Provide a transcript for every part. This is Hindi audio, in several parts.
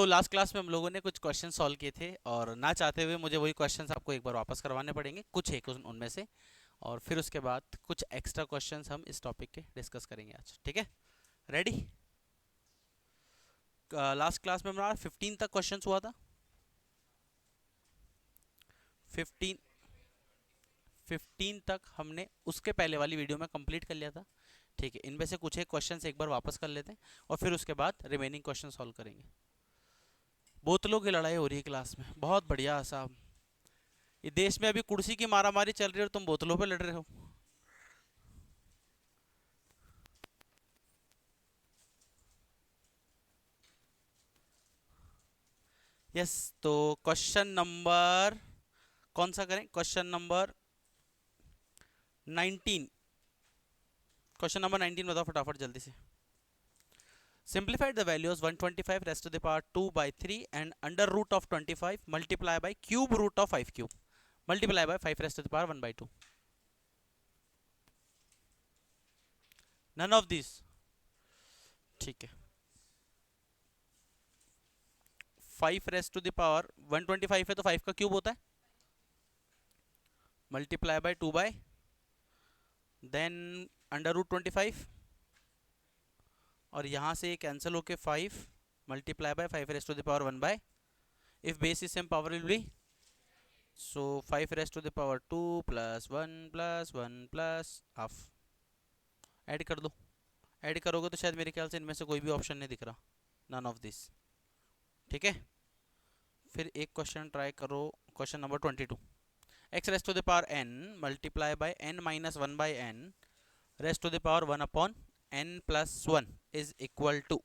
लास्ट क्लास में हम लोगों ने कुछ क्वेश्चन सॉल्व किए थे और ना चाहते हुए मुझे वही क्वेश्चंस आपको एक बार वापस करवाने पड़ेंगे, कुछ एक उनमें से। और फिर उसके बाद कुछ एक्स्ट्रा क्वेश्चंस हम इस टॉपिक के डिस्कस करेंगे आज। ठीक है, रेडी? लास्ट क्लास में हमारा 15 तक क्वेश्चंस हुआ था। 15 15 तक हमने उसके पहले वाली वीडियो में कंप्लीट कर लिया था। ठीक है, इनमें से कुछ एक क्वेश्चंस एक बार वापस कर लेते हैं और फिर उसके बाद रिमेनिंग क्वेश्चन सॉल्व करेंगे। बोतलों की लड़ाई हो रही है क्लास में, बहुत बढ़िया साहब। ये देश में अभी कुर्सी की मारामारी चल रही है और तुम बोतलों पे लड़ रहे हो। यस, तो क्वेश्चन नंबर कौन सा करें? Question number 19। क्वेश्चन नंबर 19 बताओ फटाफट जल्दी से। Simplify the values 125 raised to the power 2 by 3 and under root of 25 multiply by cube root of 5 cube multiply by 5 raised to the power 1 by 2. None of these. ठीक है, 5 रेस्ट टू द पावर 125 है तो 5 का क्यूब होता है, multiply by 2 by then under root 25, और यहाँ से कैंसिल होके 5 multiply by 5 raised to the power 1 by, if base is same power will be, so 5 raised to the power 2 plus 1 plus half. Add कर दो। ऐड करोगे तो शायद मेरे ख्याल से इनमें से कोई भी ऑप्शन नहीं दिख रहा, नन ऑफ दिस। ठीक है, फिर एक क्वेश्चन ट्राई करो। Question number 22, x rest to the power n multiply by n minus 1 by n raised to the power 1 upon n plus 1 is equal to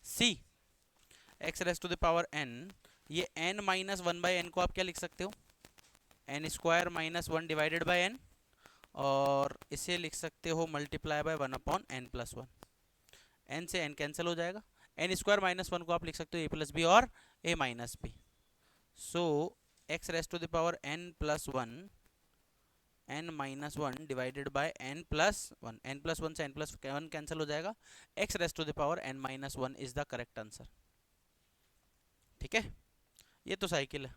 c. X rest to the power n, ये n माइनस 1 बाय n को आप क्या लिख सकते हो? n square minus 1 divided by n, और इसे लिख सकते हो multiply by 1 upon n plus 1। n से n कैंसिल हो जाएगा, n स्क्वायर माइनस 1 को आप लिख सकते हो a प्लस बी और a minus b. So x rest to the power n plus 1 n minus 1 divided by n plus 1, n plus 1 से n प्लस 1 कैंसिल हो जाएगा, x raised to the power n minus 1 is the correct answer. ठीक है, ये तो साइकिल है,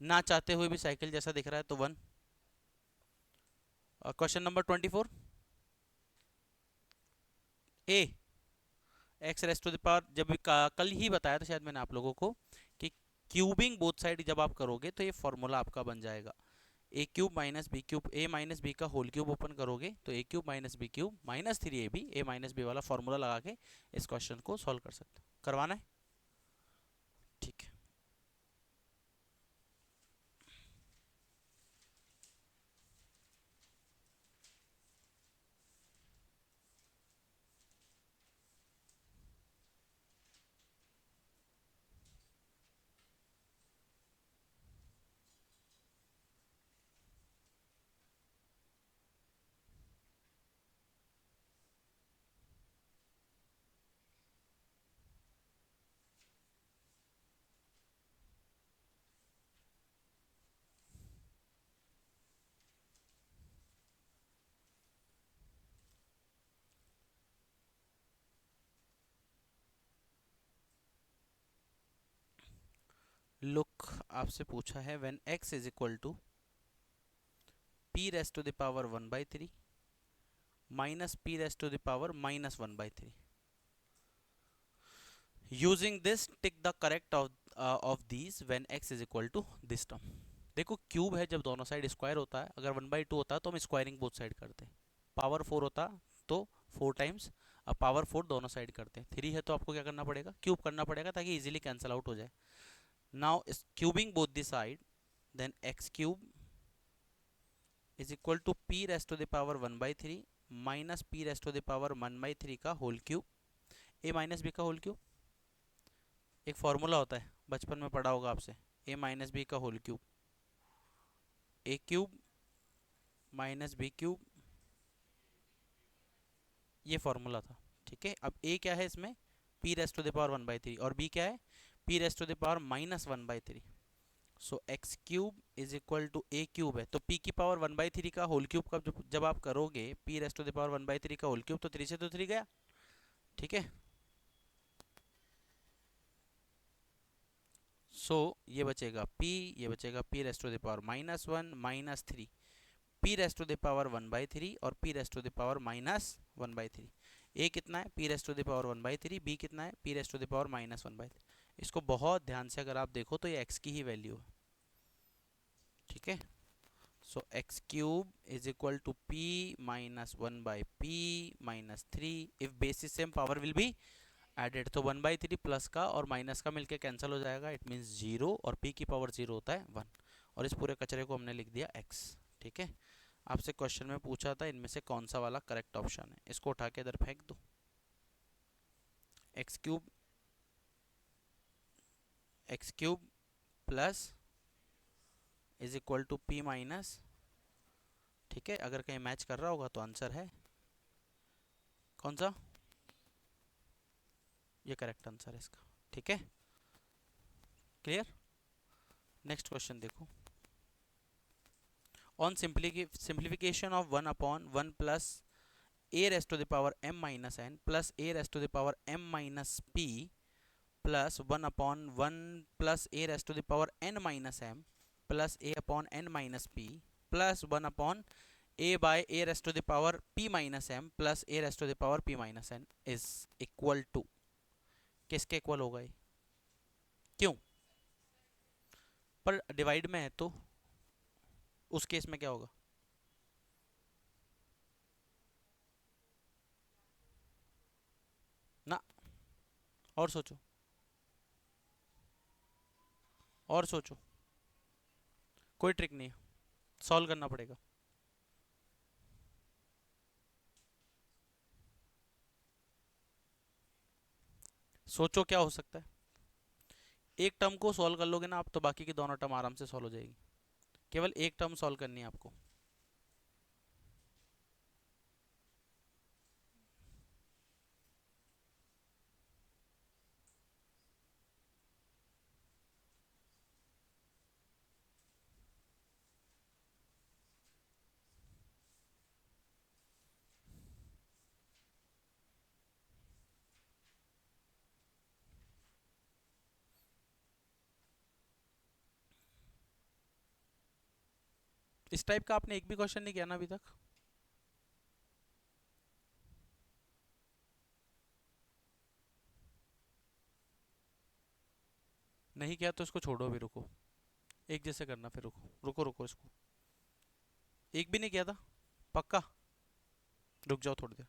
ना चाहते हुए भी साइकिल जैसा दिख रहा है, तो 1। Question number 24 a, x rest to the power, जब भी कल ही बताया था शायद मैंने आप लोगों को कि क्यूबिंग बोथ साइड जब आप करोगे तो ये फॉर्मूला आपका बन जाएगा, A cube minus B cube, A minus B का होल क्यूब ओपन करोगे तो A cube minus B cube minus 3ab A minus B वाला फॉर्मूला लगा के इस क्वेश्चन को सॉल्व कर सकते हो। करवाना है? ठीक है, लुक आपसे पूछा है when x is equal to p raised to the power 1 by 3 minus p raised to the power minus 1 by 3, using this tick the correct of these when x is equal to this term. देखो क्यूब है, जब दोनों साइड स्क्वायर होता है, अगर 1/2 होता तो हम स्क्वायरिंग बोथ साइड करते हैं, पावर 4 होता तो 4 टाइम्स, अब पावर 4 दोनों साइड करते हैं, 3 है तो आपको क्या करना पड़ेगा? क्यूब करना पड़ेगा ताकि इजीली कैंसिल आउट हो जाए। Now cubing both the side, then x cube is equal to p raised to the power 1/3 minus p raised to the power 1/3 का होल क्यूब, ए माइनस बी का होल क्यूब। एक फॉर्मूला होता है, बचपन में पढ़ा होगा आपसे, ए माइनस बी का whole cube, a cube minus B cube, ये फॉर्मूला था। ठीक है, अब ए क्या है इसमें? P raised to the power 1/3, और बी क्या है? P raised to the power minus 1/3। So x cube is equal to A cube है, तो पी की पावर 1/3 का होल क्यूब का जब आप करोगे p raised to the power 1/3 का होल क्यूब, तो 3 से तो 3 गया। ठीक है, सो ये बचेगा p, ये बचेगा p raised to the power -1 -3, p raised to the power 1/3 और p raised to the power -1/3। a कितना है? p raised to the power 1/3। b कितना है? p raised to the power -1/3। इसको बहुत ध्यान से अगर आप देखो तो ये x की ही वैल्यू है, ठीक है। So x cube is equal to p -1/p -3 if basis same power will be added. तो 1/3 प्लस का और माइनस का मिलके कैंसिल हो जाएगा, इट मीन्स 0, और p की पावर 0 होता है 1, और इस पूरे कचरे को हमने लिख दिया x, ठीक है। आपसे क्वेश्चन में पूछा था इनमें से कौन सा वाला करेक्ट ऑप्शन है, इसको उठा के इधर फेंक दो। X cube plus is equal to p minus, ठीक है। अगर कहीं मैच कर रहा होगा तो आंसर है कौन सा? ये करेक्ट आंसर है इसका, ठीक है। क्लियर? नेक्स्ट क्वेश्चन देखो। On simplification of 1/1 plus a raised to the power m minus n plus a raised to the power m minus p plus 1/1 plus a raised to the power n minus m plus a upon n minus p plus 1 a by a raised to the power p minus m plus a raised to the power p minus n is equal to, किसके इक्वल होगा ये? क्यों? पर डिवाइड में है तो उस केस में क्या होगा? ना, और सोचो, और सोचो, कोई ट्रिक नहीं है, सॉल्व करना पड़ेगा। सोचो क्या हो सकता है। एक टर्म को सॉल्व कर लोगे ना आप तो बाकी की दोनों टर्म आराम से सॉल्व हो जाएगी, केवल एक टर्म सॉल्व करनी है आपको। इस टाइप का आपने एक भी क्वेश्चन नहीं किया ना अभी तक? नहीं किया तो इसको छोड़ो, अभी रुको, एक जैसे करना, फिर रुको रुको रुको, इसको एक भी नहीं किया था पक्का? रुक जाओ थोड़ी देर।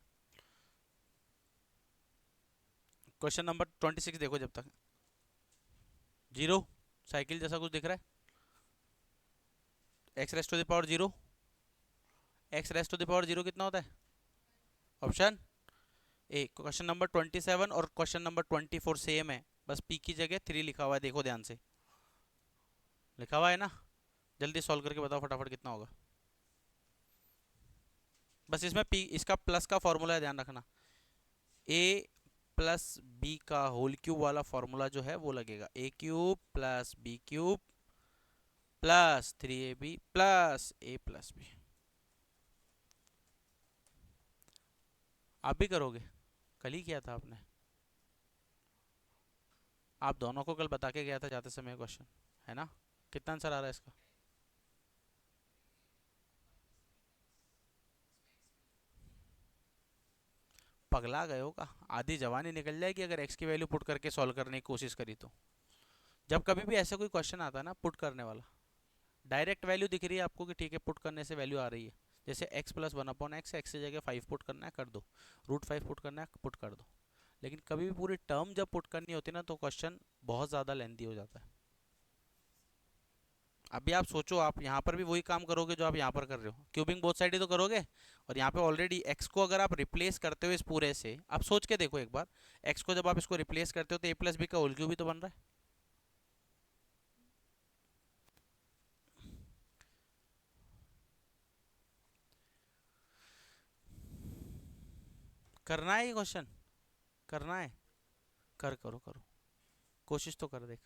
क्वेश्चन नंबर 26 देखो जब तक। जीरो, साइकिल जैसा कुछ दिख रहा है? X rest to the power zero, x rest to the power zero कितना होता है? Option A. क्वेश्चन नंबर 27 और क्वेश्चन नंबर 24 सेम है, बस पी की जगह 3 लिखा हुआ है, देखो ध्यान से लिखा हुआ है ना। जल्दी सॉल्व करके बताओ फटाफट कितना होगा। बस इसमें पी, इसका प्लस का फॉर्मूला है, ध्यान रखना। ए प्लस बी का होल क्यूब वाला फॉर्मूला जो है वो लगेगा, A cube plus B cube plus 3ab plus A plus B. आप भी करोगे? कल ही किया था आपने, आप दोनों को कल बता के गया था जाते समय क्वेश्चन, है ना? कितना आंसर आ रहा है इसका? पगला गए हो का? आधी जवानी निकल जाएगी अगर एक्स की वैल्यू पुट करके सॉल्व करने की कोशिश करी तो। जब कभी भी ऐसा कोई क्वेश्चन आता है ना पुट करने वाला, डायरेक्ट वैल्यू दिख रही है आपको कि ठीक है पुट करने से वैल्यू आ रही है, जैसे x प्लस 1/x, एक्स की जगह 5 पुट करना है कर दो, √5 पुट करना है पुट कर दो। लेकिन कभी भी पूरी टर्म जब पुट करनी होती है ना तो क्वेश्चन बहुत ज़्यादा लेंथी हो जाता है। अभी आप सोचो, आप यहाँ पर भी वही काम करोगे जो आप यहाँ पर कर रहे हो, क्यूबिंग बोथ साइड ही तो करोगे। और यहाँ पे ऑलरेडी x को अगर आप रिप्लेस करते हो इस पूरे से, आप सोच के देखो एक बार, x को जब आप इसको रिप्लेस करते हो तो a प्लस बी का होल क्यूब भी तो बन रहा है। करना है ये क्वेश्चन, करना है, करो करो, कोशिश तो कर देख।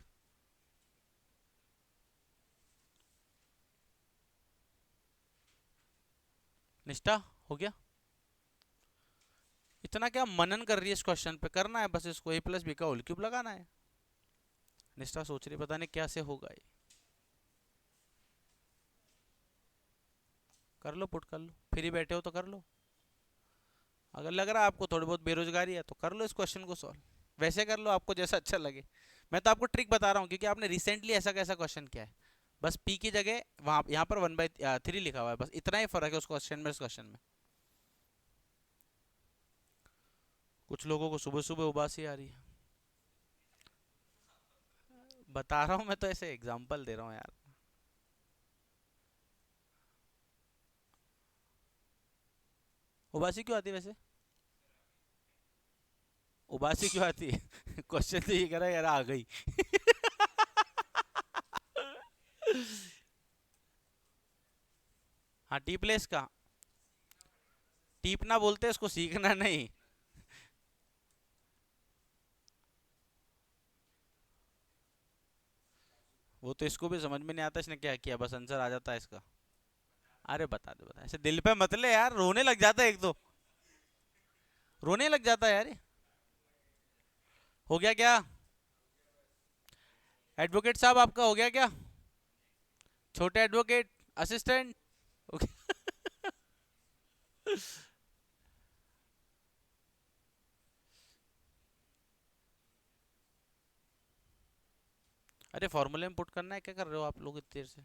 निष्ठा हो गया? इतना क्या मनन कर रही है इस क्वेश्चन पे? करना है बस, इसको a प्लस बी का होल क्यूब लगाना है, निष्ठा सोच रही पता नहीं क्या से होगा ये। कर लो, पुट कर लो, फ्री बैठे हो तो कर लो। अगर लग रहा है आपको थोड़ी बहुत बेरोजगारी है तो कर लो इस क्वेश्चन को सॉल्व। वैसे कर लो, आपको जैसा अच्छा लगे। मैं तो आपको ट्रिक बता रहा हूँ क्योंकि आपने रिसेंटली ऐसा कैसा क्वेश्चन किया है। बस पी की जगह वहाँ यहाँ पर 1/3 लिखा हुआ है, बस इतना ही फर्क है उस क्वेश्चन में इस क्वेश्चन में। कुछ लोगों को सुबह सुबह उबासी आ रही है। बता रहा हूँ, मैं तो ऐसे एग्जांपल दे रहा हूँ यार। उबासी क्यों आती है वैसे? उबासी क्यों आती है? क्वेश्चन तो ये कह रहा है यार, आ गई। हाँ, टी प्लेस का। टीपना बोलते हैं इसको, सीखना नहीं। वो तो इसको भी समझ में नहीं आता इसने क्या किया, बस आंसर आ जाता है इसका। अरे बता दो, बता, ऐसे दिल पे मत ले यार, रोने लग जाता है एक तो। रोने लग जाता है यार ये। हो गया क्या? एडवोकेट साहब आपका हो गया क्या? छोटे एडवोकेट, असिस्टेंट। अरे फॉर्मूले में पुट करना है, क्या कर रहे हो आप लोग इतनी देर से?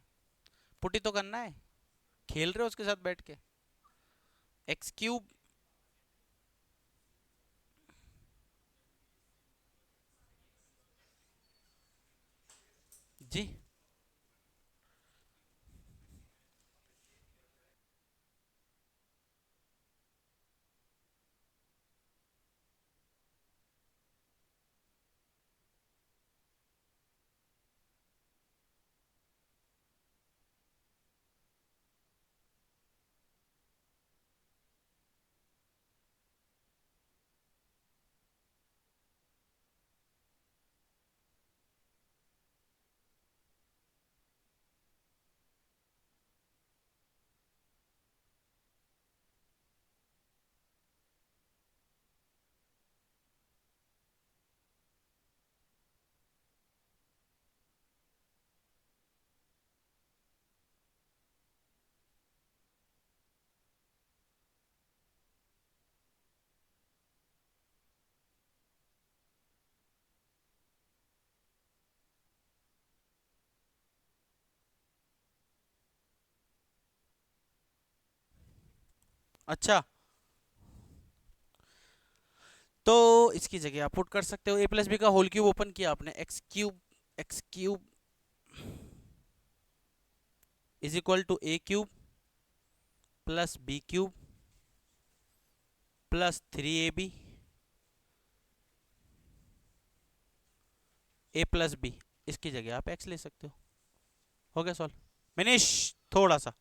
पुट ही तो करना है, खेल रहे हो उसके साथ बैठ के। X cube. जी। अच्छा, तो इसकी जगह आप पुट कर सकते हो, ए प्लस बी का होल क्यूब ओपन किया आपने, X cube is equal to A cube plus B cube plus 3ab A plus B. इसकी जगह आप एक्स ले सकते हो। हो गया सॉल्व। मिनिश, थोड़ा सा।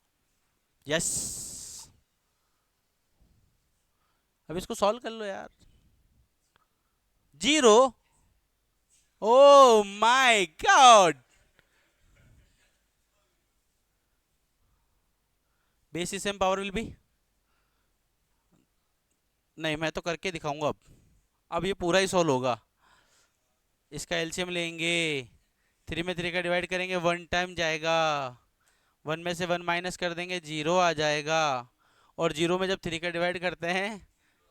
यस। अब इसको सॉल्व कर लो यार। Zero? Oh my God. Basis m power will be. नहीं, मैं तो करके दिखाऊंगा अब। अब ये पूरा ही सॉल्व होगा। इसका एलसीएम लेंगे, 3 में 3 का डिवाइड करेंगे, 1 टाइम जाएगा। 1 में से 1 माइनस कर देंगे, 0 आ जाएगा। और 0 में जब 3 का डिवाइड करते हैं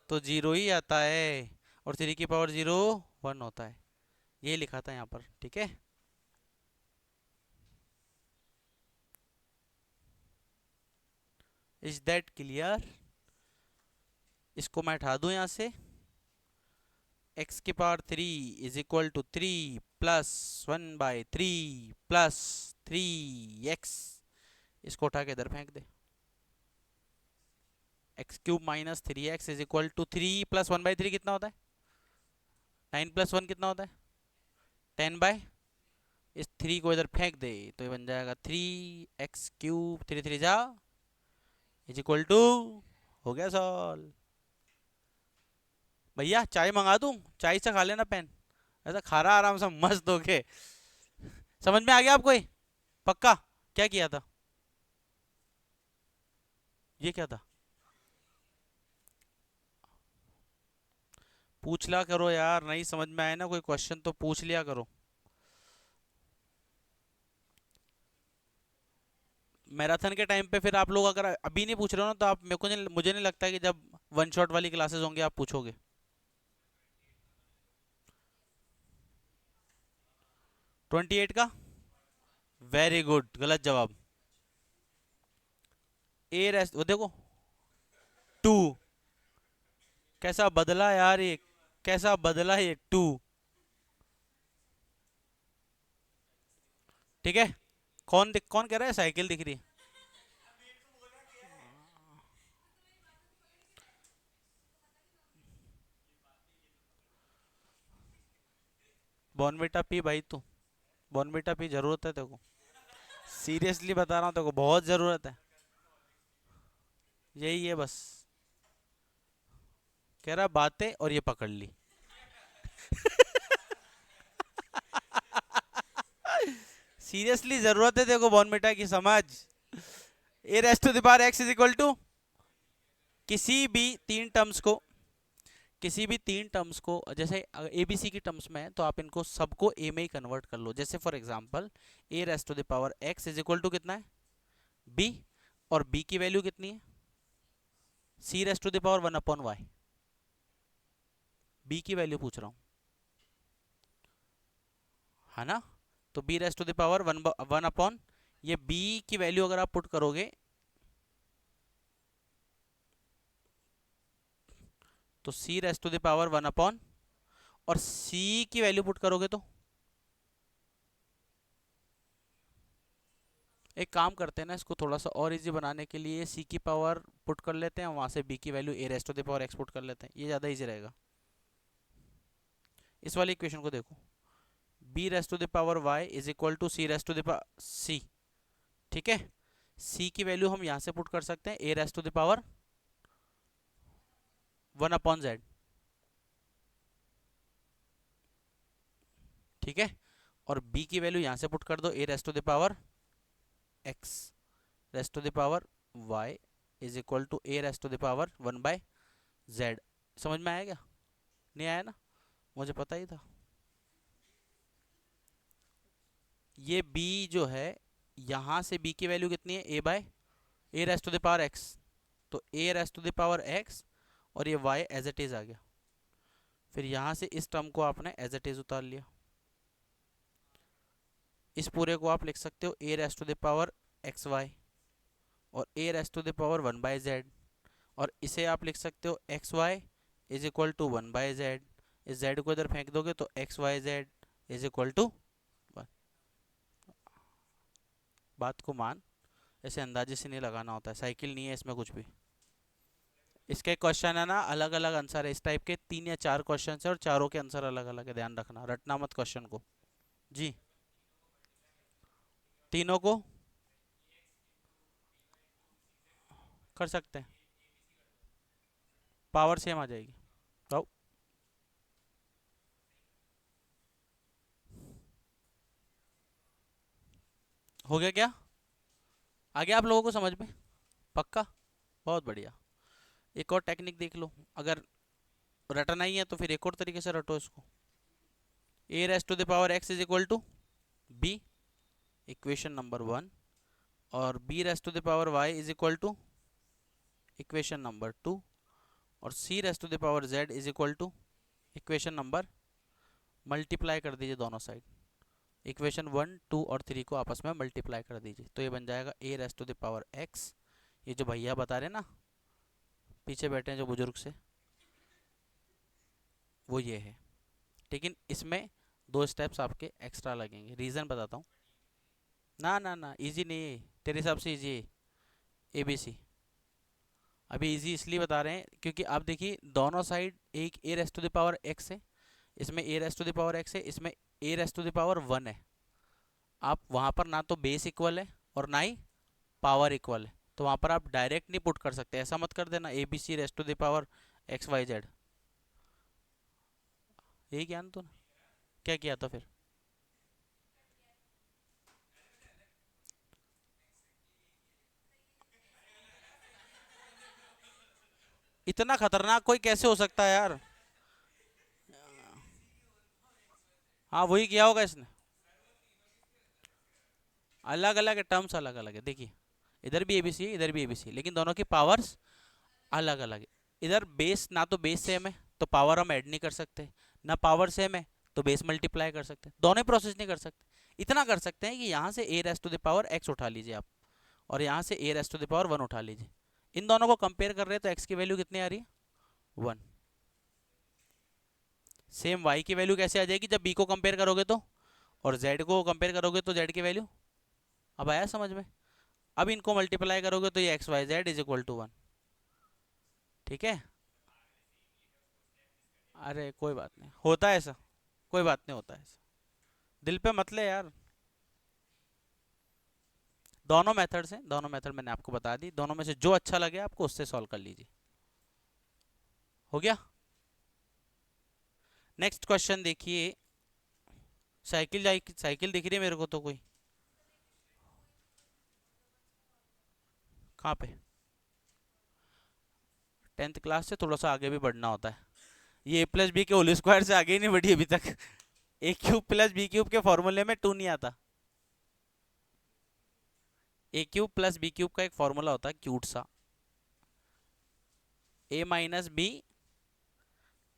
तो 0 ही आता है। और 3 की पावर 0 1 होता है। ये लिखा था यहाँ पर, ठीक है। Is that clear? इसको मैं हटा दूं यहाँ से। x⁻³ is equal to 3 + 1/3 plus 3x। इसको उठा के इधर फेंक दे। x³ - 3x is equal to 3 + 1/3 कितना होता है? 9 + 1 कितना होता है? 10/। इस 3 को इधर फेंक दे तो ये बन जाएगा 3x³ 3 3 जा इज इक्वल टू। हो गया सॉल्व। भैया चाय मंगा दूं? चाय से खा लेना पेन। ऐसा खा रहा आराम से मस्त होके। समझ में आ गया आपको ये? पक्का? क्या किया था? ये क्या था? पूछ लिया करो यार, नहीं समझ में आए ना कोई क्वेश्चन तो पूछ लिया करो। मैराथन के टाइम पे फिर आप लोग अगर अभी नहीं पूछ रहे हो ना, तो आप मेरे को नहीं, मुझे नहीं लगता कि जब वन शॉट वाली क्लासेस होंगे आप पूछोगे। 28 का वेरी गुड, गलत जवाब। ए रेस्ट, वो देखो 2। कैसा बदला यार ये, कैसा बदला ये 2। ठीक है। कौन कह रहा है साइकिल दिख रही है? बॉर्नविटा पी भाई तू, बॉर्नविटा पी, जरूरत है तेरे को। सीरियसली बता रहा हूँ तेरे को, बहुत जरूरत है। यही है बस। कह रहा बातें और ये पकड़ ली। सीरियसली जरूरत है तेरे को बॉर्नविटा की, समझ। A rest to the power X is equal to, किसी भी तीन टर्म्स को, किसी भी तीन टर्म्स को, जैसे ए बी सी की टर्म्स में है तो आप इनको सबको ए में ही कन्वर्ट कर लो। जैसे for example A rest to the power X is equal to कितना है, बी, और बी की वैल्यू कितनी है, C raise to the power 1/y। B की वैल्यू पूछ रहा हूँ, है ना। तो B raise to the power one upon, ये बी की वैल्यू अगर आप पुट करोगे तो C raise to the power 1/, और सी की वैल्यू पुट करोगे तो, एक काम करते हैं ना, इसको थोड़ा सा और इजी बनाने के लिए सी की पावर पुट कर लेते हैं, वहां से बी की value a rest to the power x put कर लेते हैं, ये ज़्यादा इजी रहेगा। इस वाली इक्वेशन को देखो, B raise to the power Y is equal to C raise to the power C. ठीक है, सी की वैल्यू हम यहां से पुट कर सकते हैं A rest to the power 1/z। ठीक है, और बी की वैल्यू यहां से पुट कर दो A rest to the power X rest to the power Y is equal to A rest to the power 1/z। समझ में आया क्या? नहीं आया ना, मुझे पता ही था। ये b जो है, यहां से b की वैल्यू कितनी है, A rest to the power x, तो A rest to the power x, और ये y एज इट इज आ गया। फिर यहां से इस टर्म को आपने एज इट इज उतार लिया। इस पूरे को आप लिख सकते हो A rest to the power x Y, और A rest to the power 1/z, और इसे आप लिख सकते हो X Y is equal to 1/z। इस z को इधर फेंक दोगे तो X Y Z is equal to, बात को मान, ऐसे अंदाजे से नहीं लगाना होता है, साइकिल नहीं है इसमें कुछ भी। इसके क्वेश्चन है ना अलग अलग आंसर है, इस टाइप के 3 या 4 क्वेश्चन है, और चारों के आंसर अलग अलग है, ध्यान रखना, रटना मत क्वेश्चन को। जी, तीनों को कर सकते हैं, पावर सेम आ जाएगी। तो हो गया क्या, आ गया आप लोगों को समझ में? पक्का, बहुत बढ़िया। एक और टेक्निक देख लो, अगर रटना ही है तो फिर एक और तरीके से रटो इसको। A raise to the power X is equal to B, equation number 1, और B raise to the power Y is equal to equation number 2, और C raise to the power Z is equal to equation number, multiply कर दीजिए दोनों साइड, इक्वेशन 1 2 और 3 को आपस में मल्टीप्लाई कर दीजिए, तो ये बन जाएगा A raise to the power X. ये जो भैया बता रहे ना पीछे बैठे हैं जो बुजुर्ग से, वो ये है। लेकिन इसमें 2 स्टेप्स आपके एक्स्ट्रा लगेंगे, रीज़न बताता हूँ। ना ना ना, इजी नहीं है तेरे हिसाब से, इजी है ए बी सी। अभी इजी इसलिए बता रहे हैं क्योंकि आप देखिए दोनों साइड, एक A raise to the power X है, इसमें A raise to the power X है, इसमें A raise to the power 1 है। आप वहाँ पर ना तो बेस इक्वल है और ना ही पावर इक्वल है, तो वहाँ पर आप डायरेक्ट नहीं पुट कर सकते, ऐसा मत कर देना a B c raise to the power x Y z. यही ज्ञान तो ना, क्या किया था फिर? इतना खतरनाक कोई कैसे हो सकता है यार? हाँ वही किया होगा इसने, अलग अलग है टर्म्स, अलग अलग है। देखिए इधर भी एबीसी है, इधर भी एबीसी है, लेकिन दोनों की पावर्स अलग अलग है। इधर बेस ना तो बेस सेम है तो पावर हम ऐड नहीं कर सकते, ना पावर सेम है तो बेस मल्टीप्लाई कर सकते, दोनों प्रोसेस नहीं कर सकते। इतना कर सकते हैं कि यहाँ से a raise to the power x उठा लीजिए आप, और यहाँ से a raise to the power 1 उठा लीजिए। इन दोनों को कंपेयर कर रहे हैं तो x की वैल्यू कितनी आ रही है 1। सेम y की वैल्यू कैसे आ जाएगी जब b को कंपेयर करोगे तो, और z को कंपेयर करोगे तो z की वैल्यू। अब आया समझ में? अब इनको मल्टीप्लाई करोगे तो ये x Y Z is equal to 1। ठीक है, अरे कोई बात नहीं, होता है ऐसा, कोई बात नहीं, होता है ऐसा, दिल पे मत ले यार। दोनों मेथड्स हैं, दोनों मेथड मैंने आपको बता दी, दोनों में से जो अच्छा लगे आपको उससे सॉल्व कर लीजिए। हो गया। नेक्स्ट क्वेश्चन देखिए। साइकिल साइकिल दिख रही है मेरे को तो कोई, कहाँ पे? 10th क्लास से थोड़ा सा आगे भी बढ़ना होता है। ये ए प्लस बी के होल स्क्वायर से आगे ही नहीं बढ़ी अभी तक। A cube plus B cube के फॉर्मूले में 2 नहीं आता। A cube plus B cube का एक फॉर्मूला होता है क्यूट सा, A minus B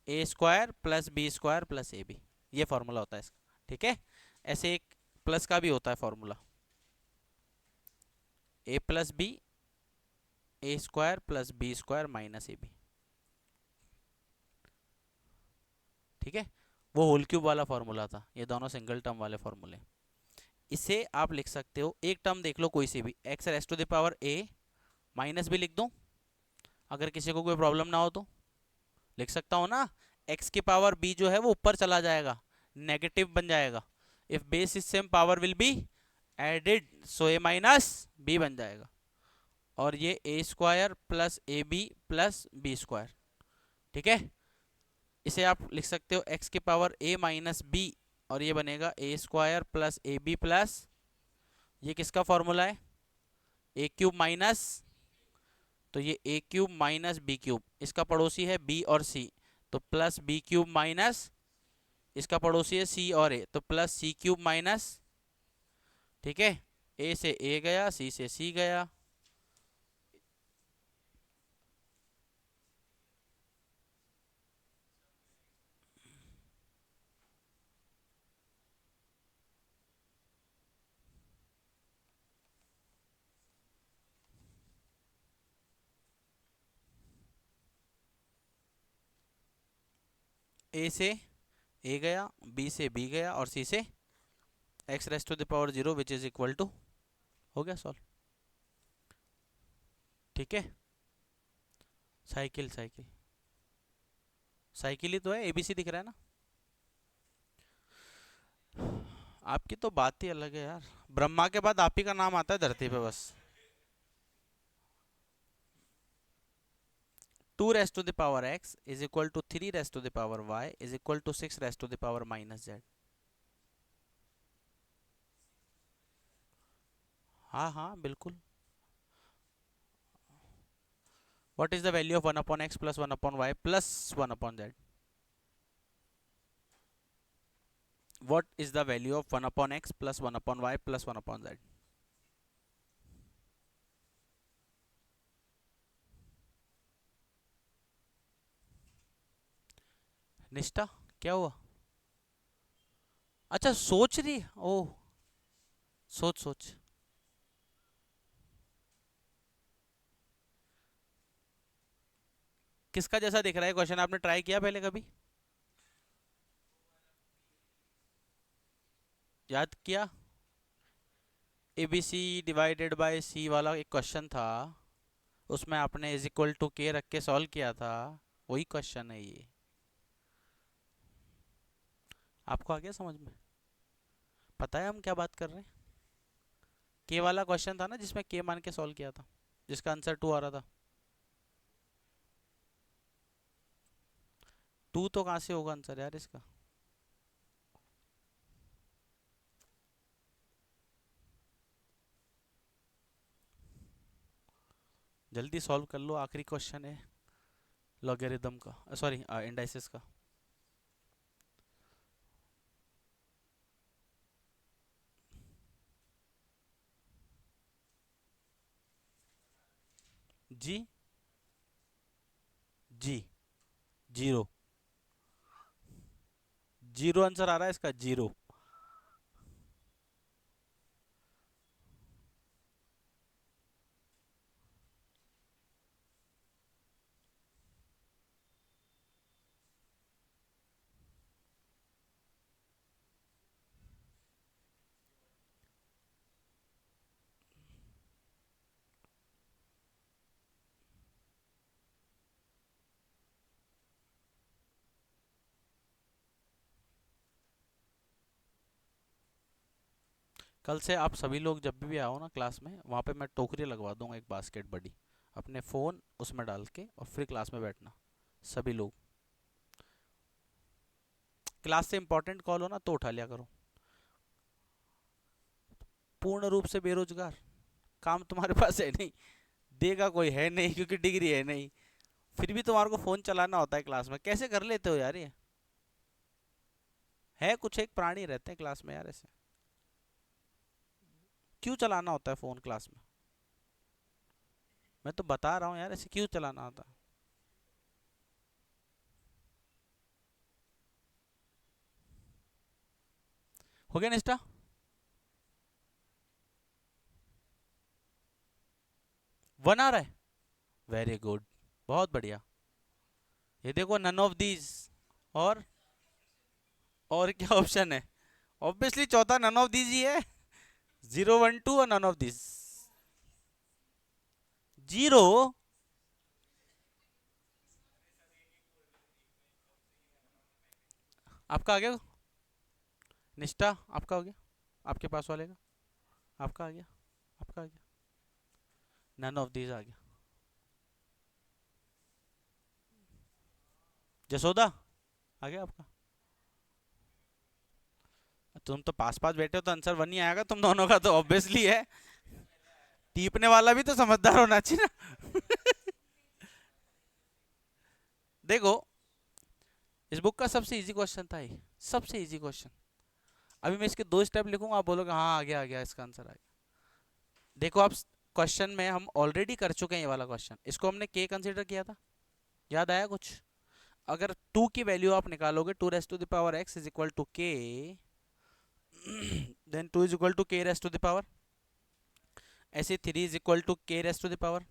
A square plus B square plus A B, ये फॉर्मूला होता है इसका। ठीक है, ऐसे एक प्लस का भी होता है formula, a plus b A square plus B square minus a b. ठीक है, वो होल क्यूब वाला फॉर्मूला था, ये दोनों सिंगल टर्म वाले फॉर्मूले। इसे आप लिख सकते हो, एक टर्म देख लो कोई सी भी, x raise to the power a minus भी लिख दो, अगर किसी को कोई प्रॉब्लम ना हो तो लिख सकता हूँ ना। एक्स की पावर बी जो है वो ऊपर चला जाएगा, नेगेटिव बन जाएगा। If base is same power will be added, so A minus B बन जाएगा। और ये A square plus A B plus B square. ठीक है, इसे आप लिख सकते हो एक्स की पावर ए माइनस बी, और ये बनेगा A square plus A B plus, ये किसका फॉर्मूला है? ए क्यूब माइनस, तो ये A cube minus B cube, इसका पड़ोसी है बी और सी, तो प्लस बी क्यूब माइनस, इसका पड़ोसी है सी और ए, तो प्लस सी क्यूब माइनस। ठीक है, ए से ए गया, सी से सी गया, ए से ए गया, बी से बी गया, और सी से x raise to the power 0 which is equal to, हो गया सॉल्व। ठीक है, साइकिल साइकिल साइकिल ही तो है, एबीसी दिख रहा है ना। आपकी तो बात ही अलग है यार, ब्रह्मा के बाद आप ही का नाम आता है धरती पे बस। 2 raise to the power x is equal to 3 raise to the power y is equal to 6 raise to the power minus z। हाँ हाँ बिल्कुल। What is the value of 1 upon x plus 1 upon y plus 1 upon z? What is the value of 1 upon x plus 1 upon y plus 1 upon z? Nishtha, क्या हुआ? अच्छा सोच रही है? ओह, सोच सोच। किसका जैसा दिख रहा है क्वेश्चन, आपने ट्राई किया पहले कभी? याद किया? A B C divided by C वाला एक क्वेश्चन था, उसमें आपने इज इक्वल टू के रख के सॉल्व किया था, वही क्वेश्चन है ये। आपको आ गया समझ में? पता है हम क्या बात कर रहे हैं? के वाला क्वेश्चन था ना जिसमें के मान के सॉल्व किया था, जिसका आंसर 2 आ रहा था। 2 तो कहाँ से होगा आंसर यार इसका? जल्दी सॉल्व कर लो, आखिरी क्वेश्चन है लॉगरिथम का, सॉरी इंडाइसिस का। जी जी जीरो। जीरो आंसर आ रहा है इसका, जीरो। कल से आप सभी लोग जब भी आओ ना क्लास में, वहाँ पे मैं टोकरी लगवा दूंगा एक बास्केट बड़ी, अपने फ़ोन उसमें डाल के, और फिर क्लास में बैठना सभी लोग। क्लास से इंपॉर्टेंट कॉल हो ना तो उठा लिया करो। पूर्ण रूप से बेरोजगार, काम तुम्हारे पास है नहीं, देगा कोई है नहीं क्योंकि डिग्री है नहीं, फिर भी तुम्हारे को फ़ोन चलाना होता है क्लास में। कैसे कर लेते हो यार ये? है कुछ एक प्राणी रहते हैं क्लास में यार ऐसे, क्यों चलाना होता है फ़ोन क्लास में? मैं तो बता रहा हूँ यार, ऐसे क्यों चलाना होता है? हो गया निष्ठा? वन आ रहा है, वेरी गुड, बहुत बढ़िया। ये देखो, नन ऑफ दीज, और क्या ऑप्शन है? ऑब्वियसली चौथा नन ऑफ दीज ही है। जीरो वन टू और नन ऑफ दीज। जीरो? आपका आ गया निष्ठा? आपका हो गया? आपके पास वाले का? आपका आ गया? आपका आ गया? नन ऑफ दीज आ गया। जसोदा आ गया आपका? तुम तो पास पास बैठे हो तो आंसर वन ही आएगा तुम दोनों का, तो ऑब्वियसली है। टीपने वाला भी तो समझदार होना चाहिए ना। देखो, इस बुक का सबसे इजी क्वेश्चन था ये, सबसे इजी क्वेश्चन। अभी मैं इसके दो स्टेप लिखूंगा, आप बोलोगे हाँ आ गया इसका आंसर आ गया। देखो, आप क्वेश्चन में हम ऑलरेडी कर चुके हैं ये वाला क्वेश्चन, इसको हमने के कंसीडर किया था, याद आया कुछ? अगर टू की वैल्यू आप निकालोगे, two raise to the power X is equal to K, then two is equal to K raise to the power, ऐसे three is equal to K raise to the power,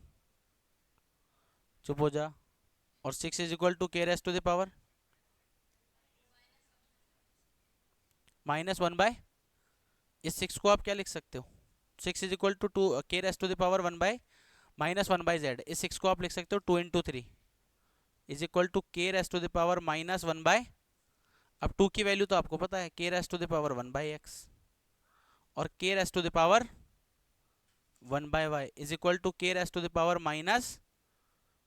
चुप हो जा, और six is equal to K raise to the power minus one by, इस सिक्स को आप क्या लिख सकते हो? Six is equal to two K raise to the power one bye minus one by Z, इस सिक्स को आप लिख सकते हो two into three is equal to K raise to the power minus one by, अब टू की वैल्यू तो आपको पता है, K raise to the power one by X, और K raise to the power one by Y is equal to K raise to the power minus,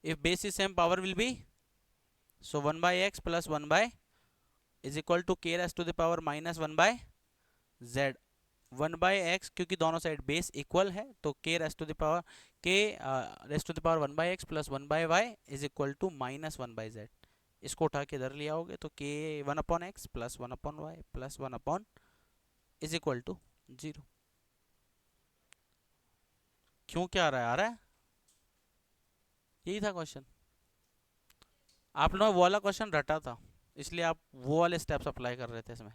if base is same power will be, so 1 by x plus 1 by is equal to k raised to the power minus 1 by z। 1 by x क्योंकि दोनों साइड बेस इक्वल है, तो k raised to the power k raised to the power 1 by x plus 1 by y is equal to minus 1 by z। इसको उठा के इधर ले आओगे तो k 1 upon x plus 1 upon y plus 1 upon is equal to zero. क्यों क्या आ रहा है? यही था क्वेश्चन। आप लोगों ने वो वाला क्वेश्चन रटा था, इसलिए आप वो वाले स्टेप्स अप्लाई कर रहे थे इसमें।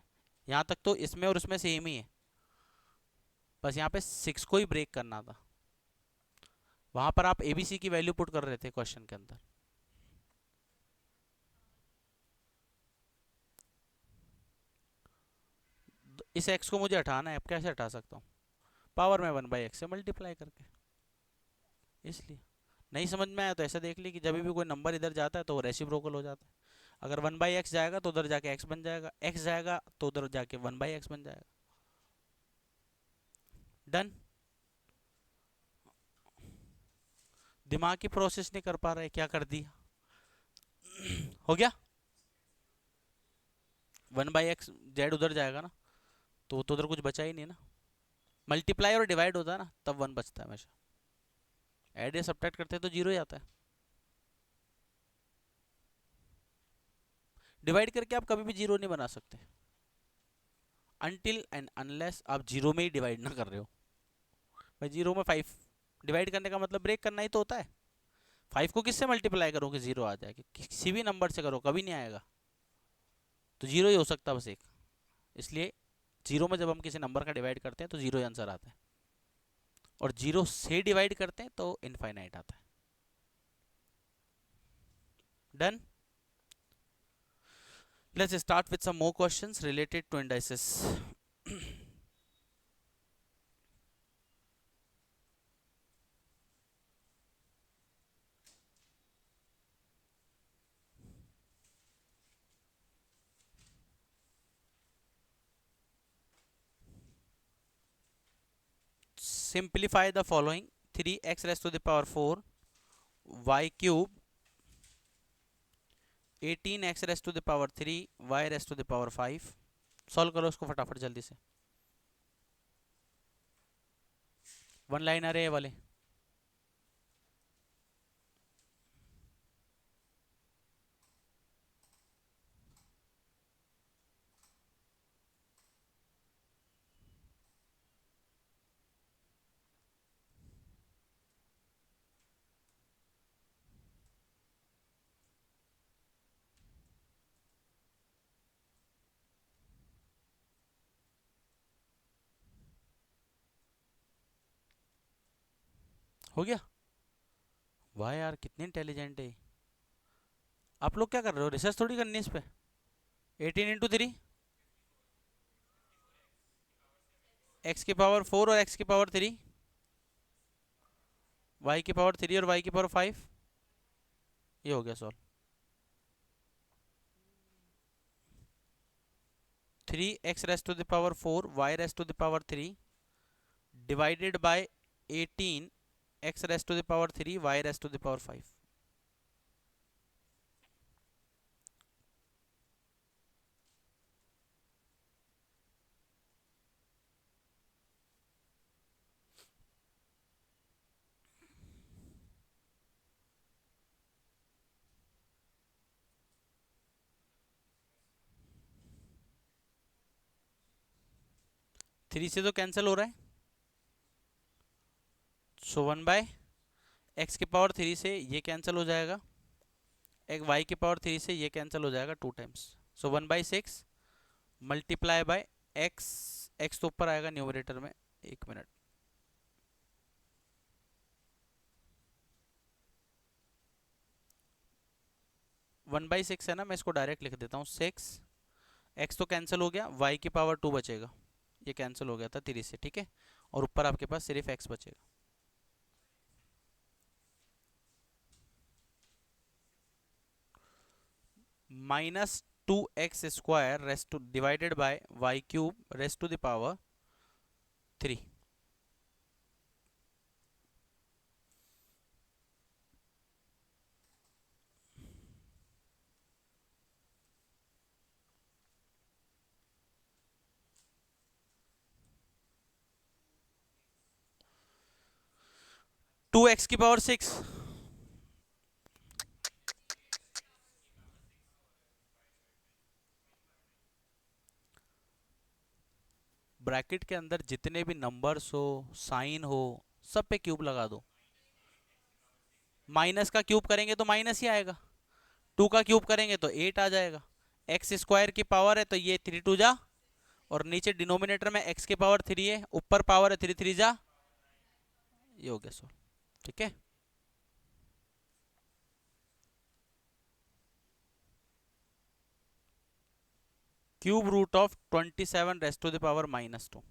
यहाँ तक तो इसमें और उसमें सेम ही है, बस यहाँ पे सिक्स को ही ब्रेक करना था। वहां पर आप एबीसी की वैल्यू पुट कर रहे थे क्वेश्चन के अंदर। इस एक्स को मुझे हटाना है, अब कैसे हटा सकता हूँ? पावर में वन बाई एक्स से मल्टीप्लाई करके, इसलिए। नहीं समझ में आया तो ऐसा देख ली कि जब भी कोई नंबर इधर जाता है तो वो रेसिप्रोकल हो जाता है। अगर वन बाई एक्स जाएगा तो उधर जाके एक्स बन जाएगा, एक्स जाएगा तो उधर जाके वन बाई एक्स बन जाएगा। डन। दिमाग की प्रोसेस नहीं कर पा रहे, क्या कर दिया? हो गया। वन बाई एक्स जेड उधर जाएगा ना, तो उधर कुछ बचा ही नहीं ना। मल्टीप्लाई और डिवाइड होता है ना, तब वन बचता है हमेशा। ऐड या सब्ट्रैक्ट करते हैं तो जीरो ही आता है। डिवाइड करके आप कभी भी जीरो नहीं बना सकते, अनटिल एंड अनलेस आप जीरो में ही डिवाइड ना कर रहे हो। भाई जीरो में फाइव डिवाइड करने का मतलब ब्रेक करना ही तो होता है। 5 को किससे मल्टीप्लाई करोगे, 0 आ जाएगा, किसी भी नंबर से करो कभी नहीं आएगा, तो 0 ही हो सकता बस एक, इसलिए 0 में जब हम किसी नंबर का डिवाइड करते हैं तो 0 ही आंसर आता है, और 0 से डिवाइड करते हैं तो इनफाइनाइट आता है। Done. Let's start with some more questions related to indices. Simplify the following: 3x raised to the power 4 y cube, 18x raised to the power 3 y raised to the power 5। Solve करो उसको फटाफट जल्दी से, वन लाइनर है ये वाले। हो गया। वाह यार कितनी इंटेलिजेंट है। आप लोग क्या कर रहे हो, रिसर्च थोड़ी करनी है इस पे। 18 × 3 एक्स की पावर 4 और एक्स की पावर 3, वाई की पावर 3 और वाई की पावर 5, ये हो गया सॉल्व। 3x raised to the power 4 y raised to the power 3 divided by 18x raised to the power 3 y raised to the power 5। Three से तो कैंसिल हो रहा है, सो 1/x की पावर 3 से ये कैंसिल हो जाएगा, एक y की पावर 3 से ये कैंसिल हो जाएगा 2 times, so 1/6 multiply by x, x तो ऊपर आएगा न्यूमरेटर में, एक मिनट, 1/6 है ना, मैं इसको डायरेक्ट लिख देता हूँ 6, x तो कैंसिल हो गया, y की पावर 2 बचेगा, ये कैंसिल हो गया था 3 से, ठीक है, और ऊपर आपके पास सिर्फ x बचेगा। -2x² raised to divided by y³ raised to the power 3। 2x की पावर 6, ब्रैकेट के अंदर जितने भी नंबर्स हो, साइन हो, सब पे क्यूब लगा दो। माइनस का क्यूब करेंगे तो माइनस ही आएगा, 2 का क्यूब करेंगे तो 8 आ जाएगा, x² की पावर है तो ये 3 2 जा, और नीचे डिनोमिनेटर में x की पावर 3 है, ऊपर पावर है 3 3 जा, ये हो गया सॉल्व, ठीक है। Cube root of 27 raised to the power -2।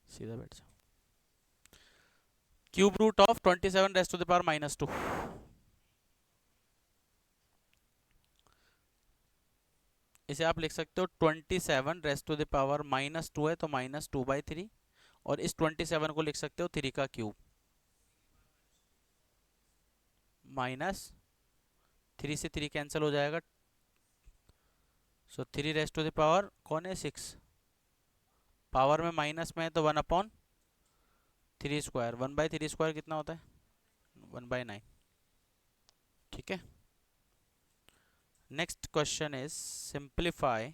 सीधा बैठ जाओ, cube root of 27 raised to the power -2, इसे आप लिख सकते हो 27 रेस्ट टू द पावर -2 है तो -2/3, और इस 27 को लिख सकते हो 3 का क्यूब, -3 से 3 कैंसिल हो जाएगा, सो 3 रेस्ट टू द पावर कौन है 6, पावर में माइनस में है तो 1/3², 1/3² कितना होता है 1/9। ठीक है। Next question is simplify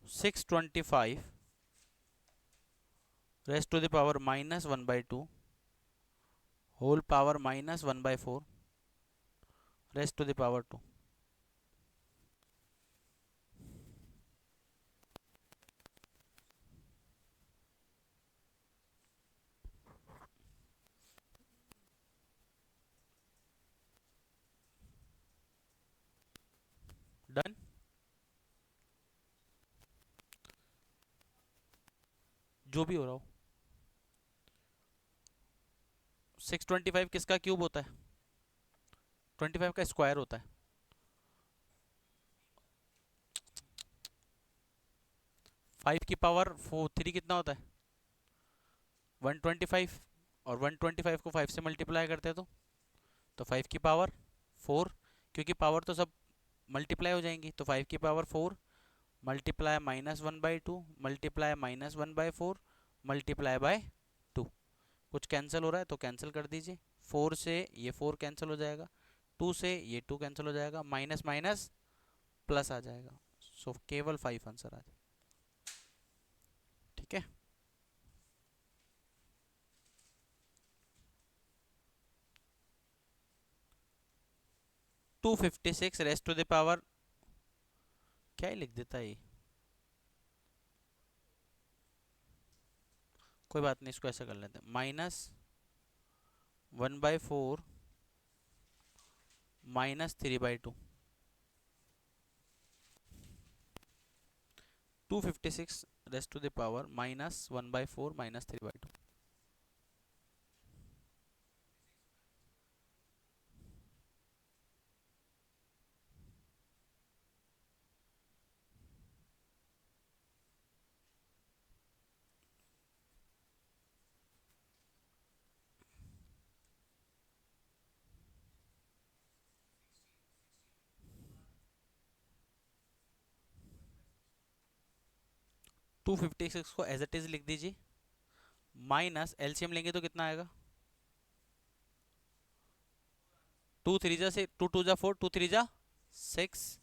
625 raised to the power -1/2 whole power -1/4 raised to the power 2। Done. जो भी हो रहा हो। 625 किसका क्यूब होता है? 25 का स्क्वायर होता है। 5 की पावर 3 कितना होता है? 125। और 125 को 5 से मल्टीप्लाई करते हैं तो 5 की पावर 4, क्योंकि पावर तो सब मल्टीप्लाई हो जाएंगी। तो 5 की power 4 multiply -1/2 multiply -1/4 multiply by 2। कुछ कैंसिल हो रहा है तो कैंसिल कर दीजिए। 4 से ये 4 कैंसिल हो जाएगा, 2 से ये 2 कैंसिल हो जाएगा, माइनस माइनस प्लस आ जाएगा। सो केवल 5 आंसर आ जाए। ठीक है। 256 रेस्ट टू द पावर, क्या ही लिख देता है ये। कोई बात नहीं, इसको ऐसा कर लेते हैं, -1/4 -3/2। 256 raised to the power -1/4 -3/2। To 256 को एज इट इज लिख दीजिए, माइनस एलसीएम लेंगे तो कितना आएगा? 2 3 जा से 2 2 जा 4, 2 3 जा 6।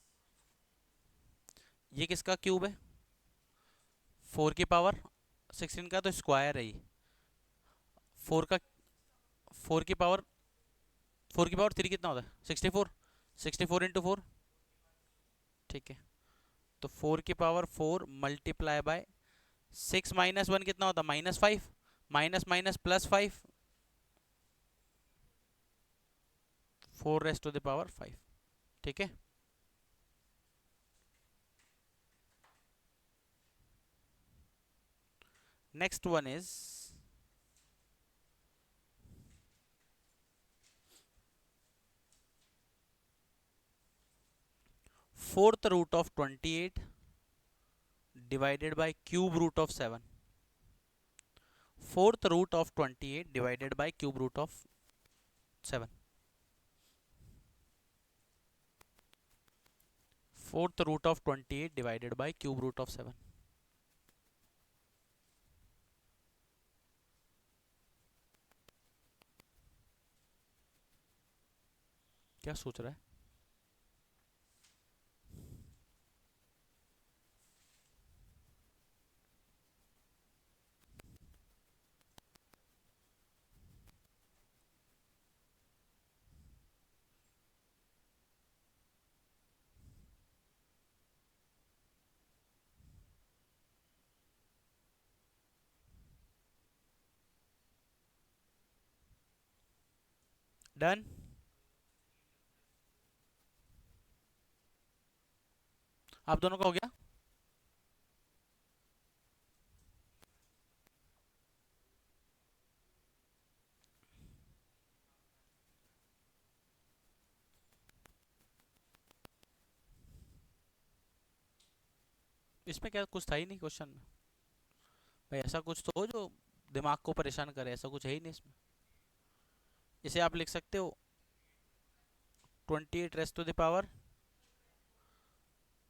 ये किसका क्यूब है? 4 की पावर 16 का तो स्क्वायर है ये। 4 का 4 की पावर 3 कितना होता है? 64। 64 इंटू 4। ठीक है। तो 4 की पावर 4 मल्टीप्लाई बाय 6 -1 कितना होता है? -5। Minus minus plus 5, 4 raised to the power 5। ठीक है। Next one is fourth root of 28 divided by cube root of 7। fourth root of 28 divided by cube root of 7। fourth root of 28 divided by cube root of 7। क्या सोच रहा है? डन। आप दोनों का हो गया? इसमें क्या कुछ था ही नहीं क्वेश्चन में भाई। ऐसा कुछ तो हो जो दिमाग को परेशान करे, ऐसा कुछ है ही नहीं इसमें। इसे आप लिख सकते हो 28 रेस्ट टू द पावर,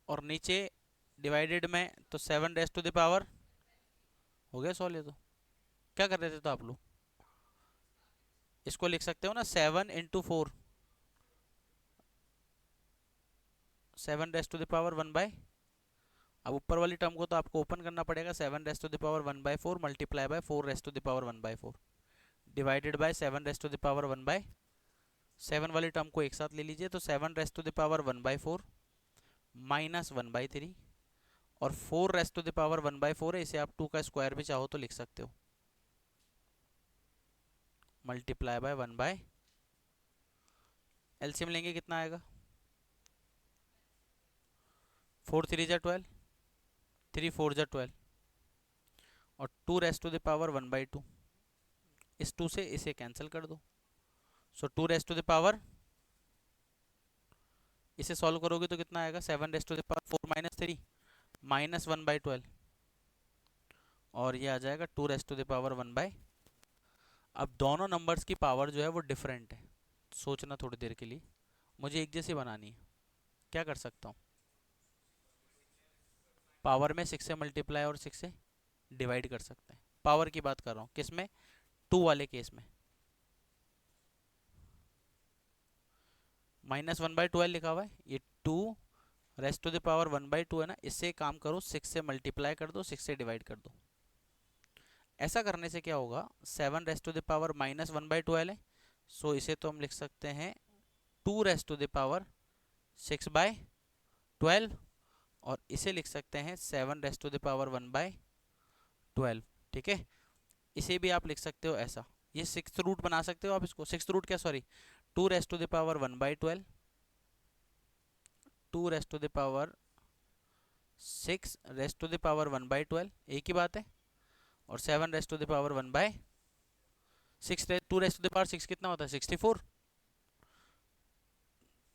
और नीचे डिवाइडेड में तो 7 रेस्ट टू द पावर। हो गया सॉल्व। ये तो क्या कर रहे थे तो आप लोग, इसको लिख सकते हो ना 7 × 4, 7 रेस्ट टू द पावर 1/। अब ऊपर वाली टर्म को तो आपको ओपन करना पड़ेगा, 7 raised to the power 1/4 multiply by 4 raised to the power 1/4 divided by 7 raised to the power 1/। 7 वाली टर्म को एक साथ ले लीजिए, तो 7 रेस्ट टू द पावर 1/4 -1/3, और 4 रेस्ट टू द पावर 1/4 है, इसे आप 2 का स्क्वायर भी चाहो तो लिख सकते हो, मल्टीप्लाई बाय 1/। एलसीएम लेंगे कितना आएगा, 4 3 जा 12, 3 4 जा 12, और 2 रेस्ट टू द पावर 1/2, इस 2 से इसे कैंसिल कर दो। सो 2 रेस्ट टू द पावर, इसे सॉल्व करोगे तो कितना आएगा, 7 रेस्ट टू द पावर 4 -3 -1/12, और ये आ जाएगा 2 रेस्ट टू द पावर 1/। अब दोनों नंबर्स की पावर जो है वो डिफरेंट है, सोचना थोड़ी देर के लिए, मुझे एक जैसी बनानी है। क्या कर सकता हूँ, पावर में 6 से मल्टीप्लाई और 6 से डिवाइड कर सकते हैं। पावर की बात कर रहा हूँ, किसमें, 2 वाले केस में। -1/12 लिखा हुआ है, ये 2 रेस्ट टू द पावर 1/2 है ना, इससे काम करो, 6 से मल्टीप्लाई कर दो, 6 से डिवाइड कर दो। ऐसा करने से क्या होगा, 7 रेस्ट टू द पावर -1/12 है, सो इसे तो हम लिख सकते हैं 2 रेस्ट टू द पावर 6/12, और इसे लिख सकते हैं 7 रेस्ट टू द पावर 1/12। ठीक है, इसे भी आप लिख सकते हो ऐसा, ये 6th रूट बना सकते हो आप इसको, 6th रूट क्या, sorry, 2 raised to the power 1/12, 2 raised to the power 6 raised to the power 1/12, एक ही बात है, और 7 raised to the power 1/6, 2 raised to the power 6 कितना होता है, 64।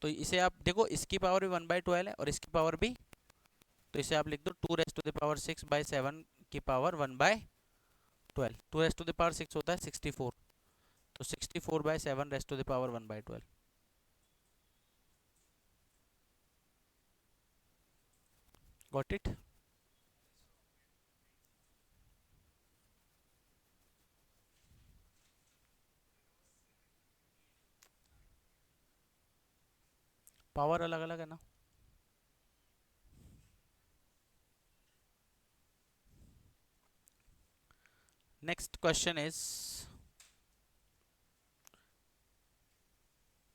तो इसे आप देखो, इसकी पावर भी 1/12 है और इसकी पावर भी, तो इसे आप लिख दो 2 रेस्ट टू द पावर 6/7 की power 1/12। 2 raised to the power 6 होता है 64, तो 64/7 raised to the power 1/12। Got it. Power अलग अलग है ना। Next question is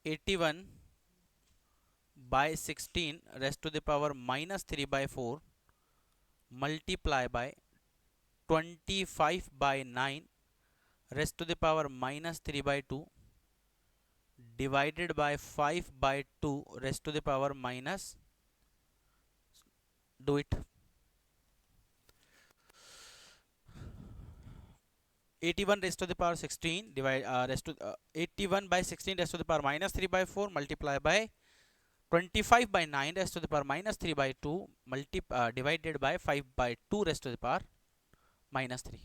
81/16 raised to the power -3/4 multiply by 25/9 raised to the power -3/2 divided by 5/2 raised to the power minus, do it. 81 raised to the power 16 divide raised to 81/16 raised to the power -3/4 multiply by 25/9 raised to the power -3/2 multi divided by 5/2 raised to the power -3।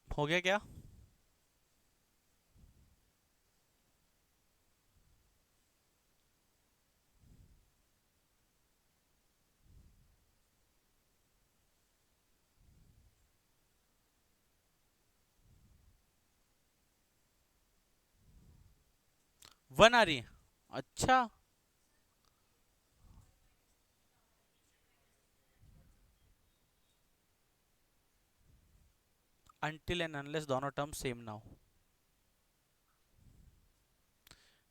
हो गया क्या, वन आ रही है, अच्छा। अनटिल एंड अनलेस दोनों टर्म सेम ना हो।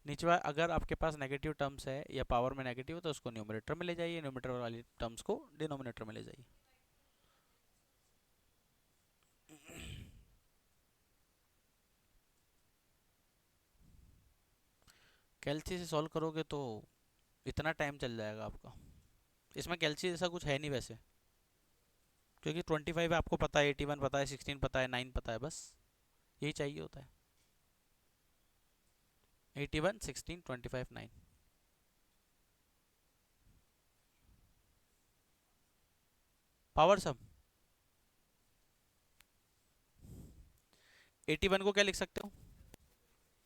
नीचे अगर आपके पास नेगेटिव टर्म्स है या पावर में नेगेटिव है तो उसको न्यूमरेटर में ले जाइए, न्यूमरेटर वाली टर्म्स को डिनोमिनेटर में ले जाइए। कैल्सी से सॉल्व करोगे तो इतना टाइम चल जाएगा आपका, इसमें कैल्सी जैसा कुछ है नहीं वैसे, क्योंकि 25 आपको पता है, 81 पता है, 16 पता है, 9 पता है, बस यही चाहिए होता है। 81 16 25 9। पावर सम 81 को क्या लिख सकते हो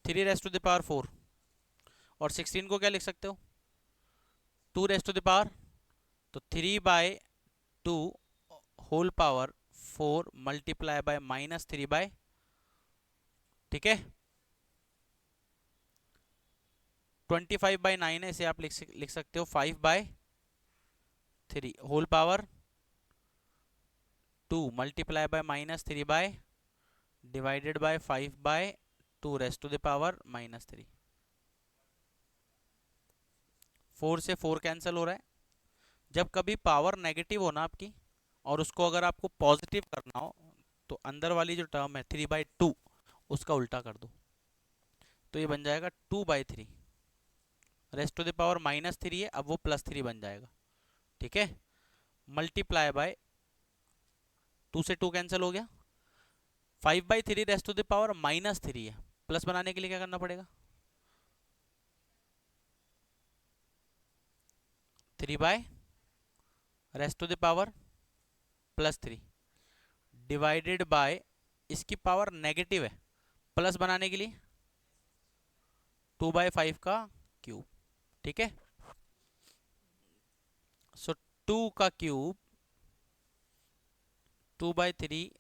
3 रेस टू द पावर 4 और 16 को क्या लिख सकते हो 2 रेस टू द पावर तो 3/2 होल पावर 4 मल्टीप्लाई बाय -3/, ठीक है 25/9 है, इसे आप लिख सकते हो 5/3 whole power 2 multiply by -3/, divided by 5/2 raised to the power -3। 4 से 4 कैंसिल हो रहा है। जब कभी पावर नेगेटिव हो ना आपकी और उसको अगर आपको पॉजिटिव करना हो तो अंदर वाली जो टर्म है 3/2 उसका उल्टा कर दो, तो ये बन जाएगा 2/3 रेस्ट टू द पावर -3 है, अब वो +3 बन जाएगा, ठीक है मल्टीप्लाई बाय 2 से 2 कैंसिल हो गया 5/3 रेस्ट टू द पावर -3 है, प्लस बनाने के लिए क्या करना पड़ेगा 3 raised to the power +3 divided by इसकी पावर नेगेटिव है, प्लस बनाने के लिए 2/5 का क्यूब, ठीक है सो 2 का cube 2/3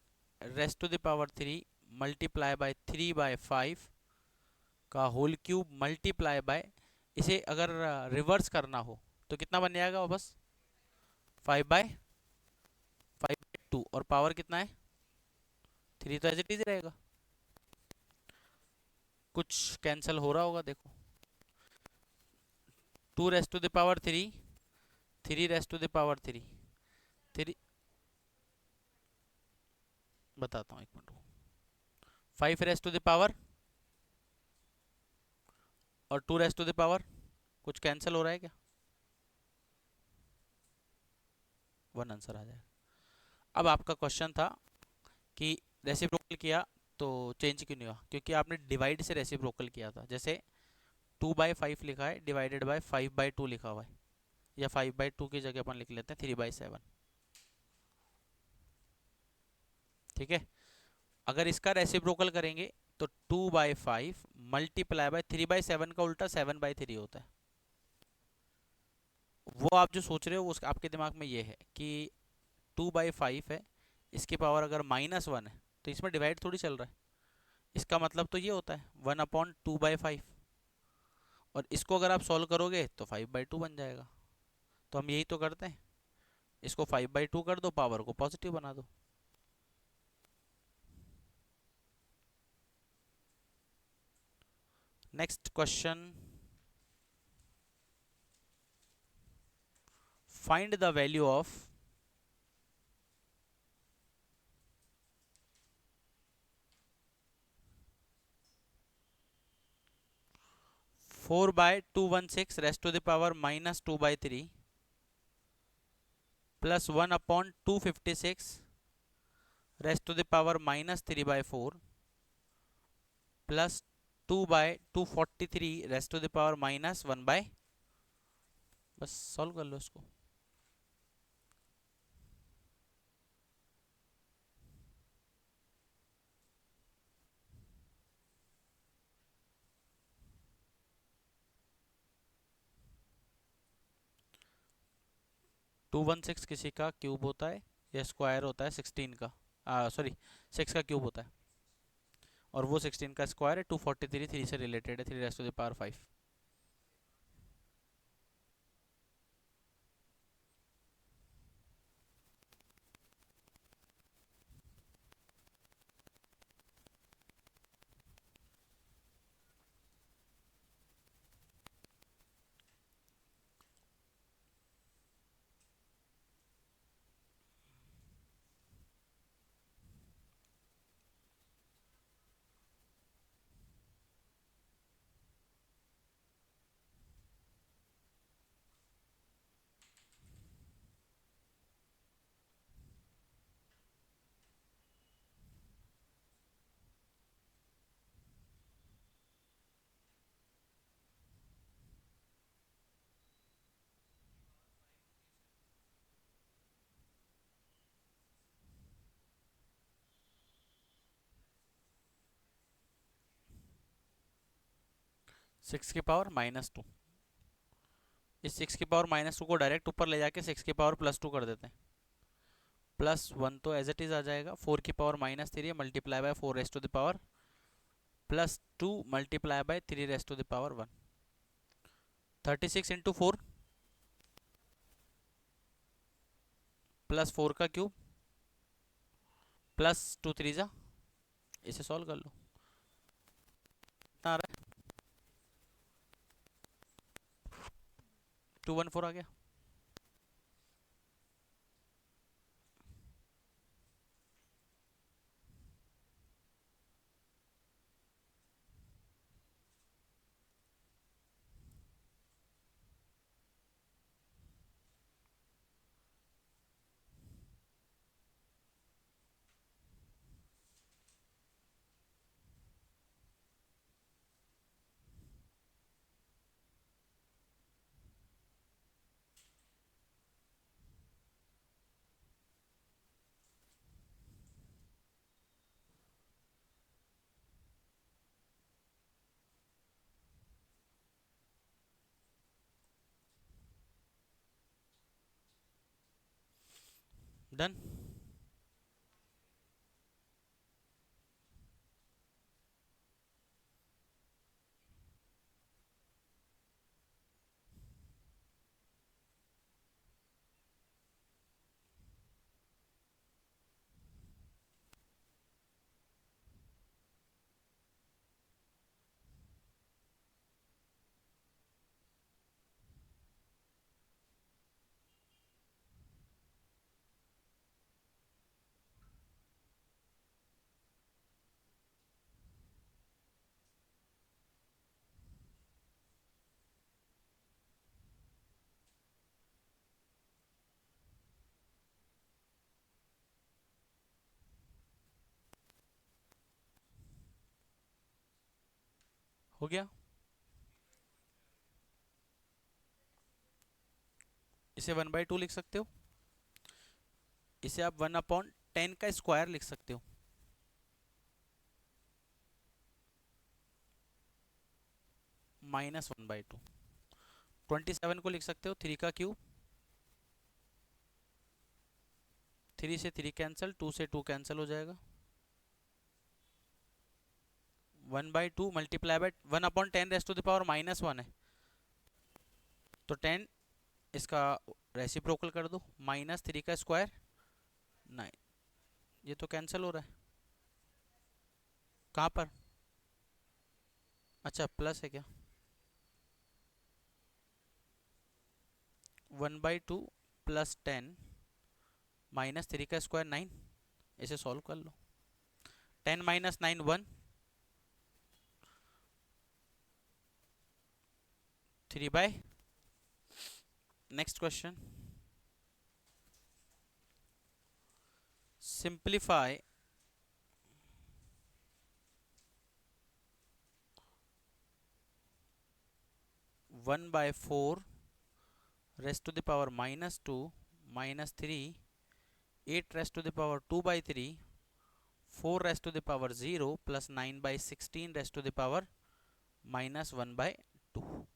raised to the power 3 multiply by 3/5 का होल क्यूब मल्टीप्लाई बाय, इसे अगर रिवर्स करना हो तो कितना बन जाएगा वापस 5/2 और पावर कितना है 3, तो एज इट इज रहेगा, कुछ कैंसिल हो रहा होगा देखो 2 raised to the power 3 3 raised to the power 3 3 बताता हूँ एक minute 5 raised to the power और 2 रेस्ट टू द पावर, कुछ कैंसिल हो रहा है क्या 1 आंसर आ जाएगा। अब आपका क्वेश्चन था कि रेसिप्रोकल किया तो चेंज क्यों नहीं हुआ, क्योंकि आपने डिवाइड से रेसिप्रोकल किया था, जैसे 2/5 लिखा है डिवाइडेड बाय 5/2 लिखा हुआ है, या 5/2 की जगह अपन लिख लेते हैं 3/7, ठीक है अगर इसका रेसिप्रोकल करेंगे तो 2/5 मल्टीप्लाई बाय 3/7 का उल्टा 7/3 होता है। वो आप जो सोच रहे हो उस आपके दिमाग में ये है कि 2/5 है, इसकी पावर अगर -1 है तो इसमें डिवाइड थोड़ी चल रहा है, इसका मतलब तो ये होता है 1/2/5, और इसको अगर आप सॉल्व करोगे तो 5/2 बन जाएगा। तो हम यही तो करते हैं, इसको 5/2 कर दो, पावर को पॉजिटिव बना दो। Next question, find the value of 4/216 raised to the power -2/3 plus 1/256 raised to the power -3/4 plus 2/243 raised to the power -1/, बस सॉल्व कर लो इसको। 216 किसी का क्यूब होता है या स्क्वायर होता है 16 का, सॉरी 6 का क्यूब होता है, और वो 16 का स्क्वायर है, 243 3 से रिलेटेड है, 3 रेस्ट टू द पावर 5। 6 की पावर -2। इस 6 की पावर -2 को डायरेक्ट ऊपर ले जाके 6 की पावर +2 कर देते हैं। +1 तो एज इट इज आ जाएगा। 4 की power -3 multiply by 4 raised to the power +2 multiply by 3 raised to the power 1। 36 into 4 +4 का क्यूब +2 3 जा, इसे सॉल्व कर लो। कितना आ रहा है? 214 आ गया। डन। हो गया। इसे 1/2 लिख सकते हो। इसे आप 1/10 का स्क्वायर लिख सकते हो। -1/2। 27 को लिख सकते हो 3 का क्यूब। 3 से 3 कैंसिल, 2 से 2 कैंसिल हो जाएगा। 1/2 multiply by 1/10 raised to the power -1 है, तो 10 इसका रेसिप्रोकल कर दो। -3 का स्क्वायर 9। ये तो कैंसिल हो रहा है। कहाँ पर? अच्छा प्लस है क्या? 1/2 +10 -3 का स्क्वायर 9। इसे सॉल्व कर लो। 10 - 9 1। 3/। Next question. Simplify 1/4 raised to the power -2 -3 8 raised to the power 2/3 4 raised to the power 0 +9/16 raised to the power -1/2।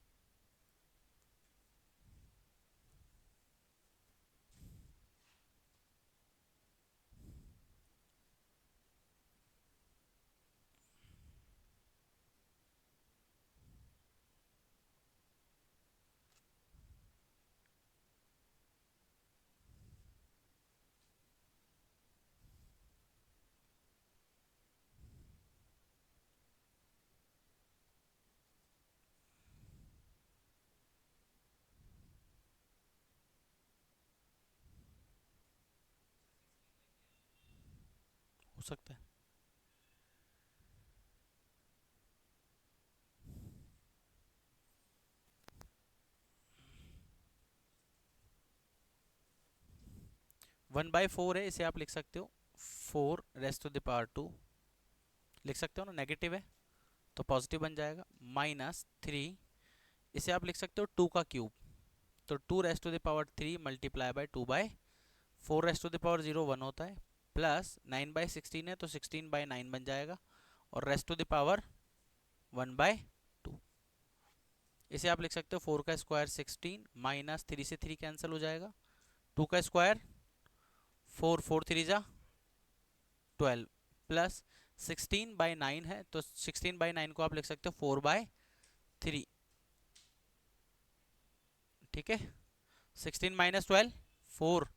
हो सकता है। 1/4 है, इसे आप लिख सकते हो 4 रेस्ट टू द पावर 2 लिख सकते हो ना, नेगेटिव है तो पॉजिटिव बन जाएगा। -3 इसे आप लिख सकते हो 2 का क्यूब, तो 2 raised to the power 3 multiply by 2/4 raised to the power 0 1 होता है, प्लस 9/16 है तो 16/9 बन जाएगा, और रेस्ट टू द पावर 1/2। इसे आप लिख सकते हो 4 का स्क्वायर 16 माइनस 3 से 3 कैंसिल हो जाएगा, 2 का स्क्वायर 4, 4 3 जा 12 प्लस 16/9 है, तो 16/9 को आप लिख सकते हो 4/3। ठीक है, 16 माइनस 12 4,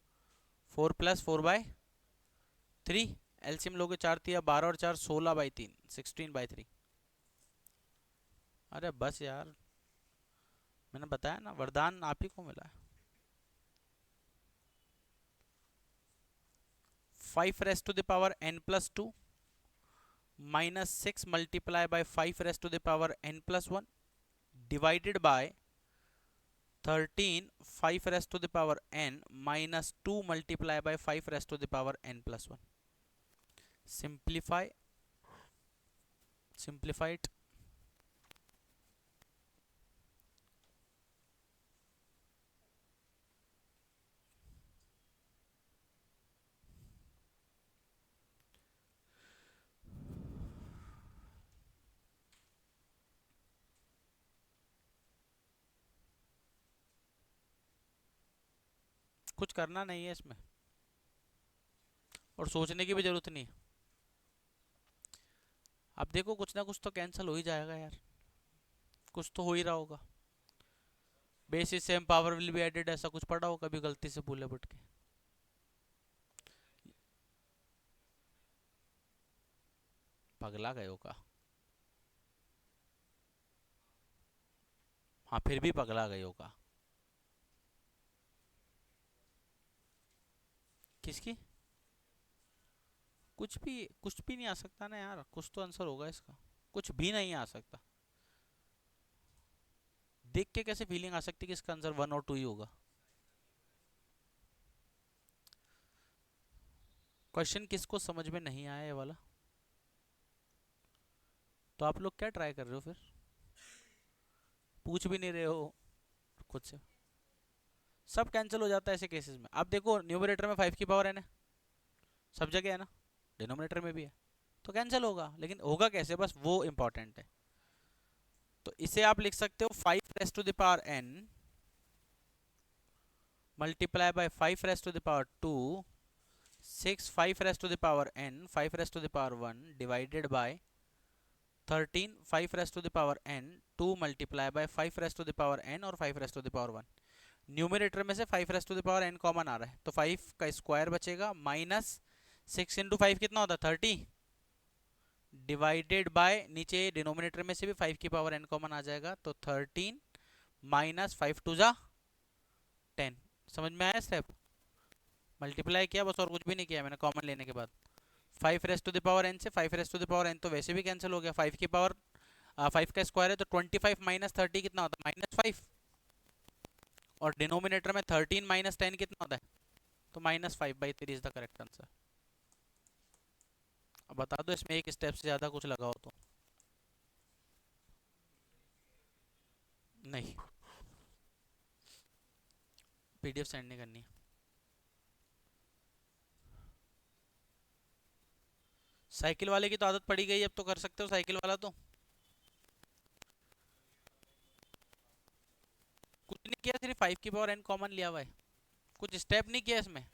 4 प्लस 4/3, एलसीएम लोगे 4 तिया 12 और 4 16/3, 16/3। अरे बस यार, मैंने बताया ना, वरदान आप ही को मिला है। 5 raise to the power n plus 2 minus 6 multiply by 5 raise to the power n plus 1 divided by 13 5 raise to the power n minus 2 multiply by 5 raise to the power n plus 1। Simplify, simplified, कुछ करना नहीं है इसमें और सोचने की भी जरूरत नहीं। अब देखो कुछ ना कुछ तो कैंसिल हो ही जाएगा यार, कुछ तो हो ही रहा होगा। Bases same power will be added, ऐसा कुछ पढ़ा हो कभी गलती से भूले भट के? पगला गए हो का? हाँ फिर भी पगला गए हो का? किसकी? कुछ भी नहीं आ सकता ना यार, कुछ तो आंसर होगा इसका, कुछ भी नहीं आ सकता। देख के कैसे फीलिंग आ सकती है कि इसका आंसर 1 और 2 ही होगा? क्वेश्चन किसको समझ में नहीं आया ये वाला? तो आप लोग क्या ट्राई कर रहे हो फिर? पूछ भी नहीं रहे हो खुद से। सब कैंसिल हो जाता है ऐसे केसेस में। आप देखो न्यूमरेटर में 5 की पावर n है, सब जगह है ना, डिनोमिनेटर में भी है, तो कैंसिल होगा, लेकिन होगा कैसे बस वो इंपॉर्टेंट है। तो इसे आप लिख सकते हो 5 raise to the power n multiply by 5 raise to the power 2 6 5 raise to the power n 5 raise to the power 1 divided by 13 5 raise to the power n 2 multiply by 5 raise to the power n और 5 raise to the power 1। Numerator में से 5 raise to the power n common आ रहा है, तो 5 का स्क्वायर बचेगा माइनस 6 इंटू 5 कितना होता है 30 डिवाइडेड बाय नीचे डिनोमिनेटर में से भी 5 की पावर n कॉमन आ जाएगा, तो 13 माइनस 5 टू जा 10। समझ में आया स्टेप? मल्टीप्लाई किया बस और कुछ भी नहीं किया मैंने कॉमन लेने के बाद। 5 raise to the power n से 5 raise to the power n तो वैसे भी कैंसिल हो गया, 5 की पावर 5 का स्क्वायर है तो 25 माइनस 30 कितना होता है -5, और डिनोमिनेटर में 13 माइनस 10 कितना होता है, तो -5/3 इज द करेक्ट आंसर। अब बता दो इसमें एक स्टेप से ज्यादा कुछ लगा हो तो? नहीं, पीडीएफ सेंड नहीं करनी है। साइकिल वाले की तो आदत पड़ी गई, अब तो कर सकते हो साइकिल वाला तो। कुछ नहीं किया, सिर्फ 5 की पावर n कॉमन लिया हुआ है, कुछ स्टेप नहीं किया इसमें।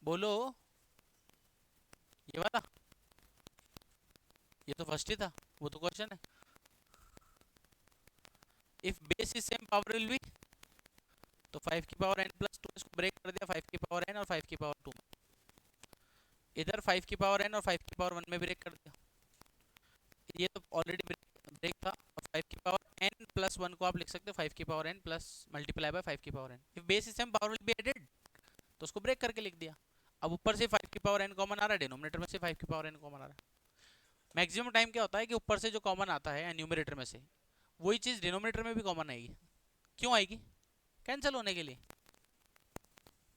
बोलो, ये वाला, ये तो फर्स्ट ही था, वो तो क्वेश्चन है। If base is same power will B, तो 5 की पावर n प्लस 2 इसको ब्रेक कर दिया 5 की पावर n और 5 की पावर 2, इधर 5 की पावर n और 5 की पावर 1 में ब्रेक कर दिया, ये तो ऑलरेडी ब्रेक था। और 5 की पावर n प्लस 1 को आप लिख सकते हो 5 की power n plus multiply by 5 की power n। If base is same power will be added, तो उसको ब्रेक करके लिख दिया। अब ऊपर से 5 की पावर n कॉमन आ रहा है, डिनोमिनेटर में से 5 की पावर n कॉमन आ रहा है। मैक्सिमम टाइम क्या होता है कि ऊपर से जो कॉमन आता है न्यूमरेटर में से, वही चीज डिनोमिनेटर में भी कॉमन आएगी। क्यों आएगी? कैंसिल होने के लिए।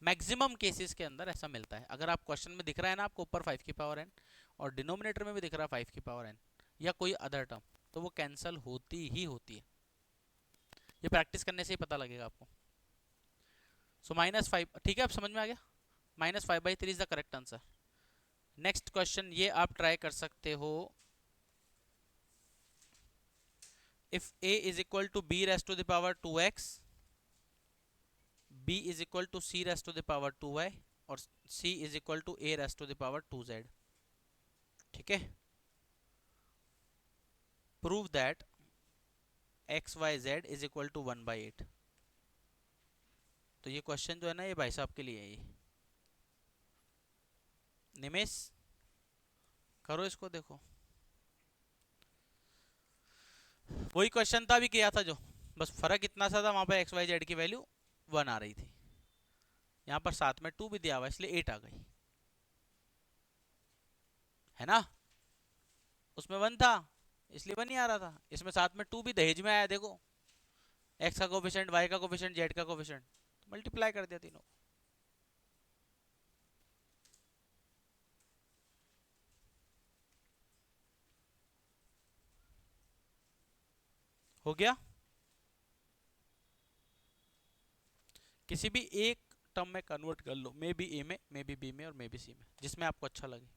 मैक्सिमम केसेस के अंदर ऐसा मिलता है। अगर आप क्वेश्चन में दिख रहा है ना आपको ऊपर 5 की पावर n और डिनोमिनेटर में भी दिख रहा है 5 की पावर n या कोई अदर टर्म, तो वो कैंसिल होती ही होती है। ये प्रैक्टिस करने से ही पता लगेगा आपको। सो -5, ठीक है, अब समझ में आ गया। -5/3 is the correct answer. Next question ये आप ट्राई कर सकते हो, if a is equal to b raise to the power 2x, b is equal to c raise to the power 2y और c is equal to a raise to the power 2z। ठीक है, prove that x Y Z is equal to 1/8। तो ये क्वेश्चन जो है ना, ये भाई साहब के लिए है। ये निमेश करो इसको, देखो वही क्वेश्चन था अभी किया था जो, बस फर्क इतना सा था, वहां पर एक्स वाई जेड की वैल्यू 1 आ रही थी, यहाँ पर साथ में 2 भी दिया हुआ इसलिए 8 आ गई, है ना। उसमें 1 था इसलिए 1 ही आ रहा था, इसमें साथ में 2 भी दहेज में आया, देखो एक्स का कोफिशिएंट, वाई का कोफिशिएंट, जेड का कोफिशिएंट, मल्टीप्लाई कर दिया तीनों। हो गया। किसी भी एक टर्म में कन्वर्ट कर लो, मे बी ए में, मे बी बी में और मे बी सी में, जिसमें आपको अच्छा लगे।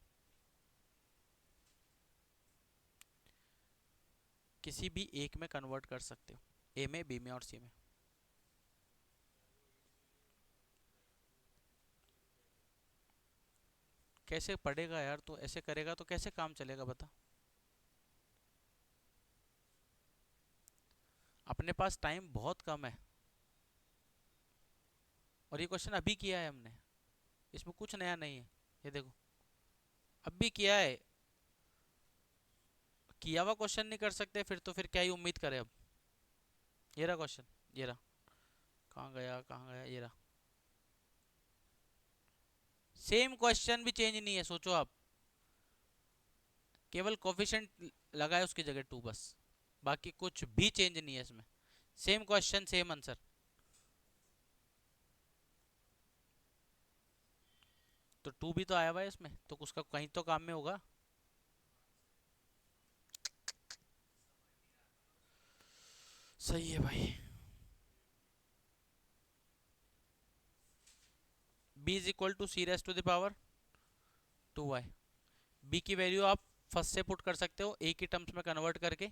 किसी भी एक में कन्वर्ट कर सकते हो, ए में, बी में और सी में। कैसे पढ़ेगा यार, तो ऐसे करेगा तो कैसे काम चलेगा बता। अपने पास टाइम बहुत कम है, और ये क्वेश्चन अभी किया है हमने, इसमें कुछ नया नहीं है। ये देखो अभी किया है, किया हुआ क्वेश्चन नहीं कर सकते फिर तो फिर क्या ही उम्मीद करें अब। ये रहा क्वेश्चन, ये रहा, कहाँ गया कहाँ गया, ये रहा। सेम क्वेश्चन भी चेंज नहीं है, सोचो आप, केवल कोफिशिएंट लगाए उसकी जगह 2 बस, बाकी कुछ भी चेंज नहीं है इसमें, सेम क्वेश्चन सेम आंसर। तो 2 भी तो आया हुआ है इसमें, तो उसका कहीं तो काम में होगा। सही है भाई। b is equal to c raise to the power 2y। b की वैल्यू आप फर्स्ट से पुट कर सकते हो, a की टर्म्स में कन्वर्ट करके,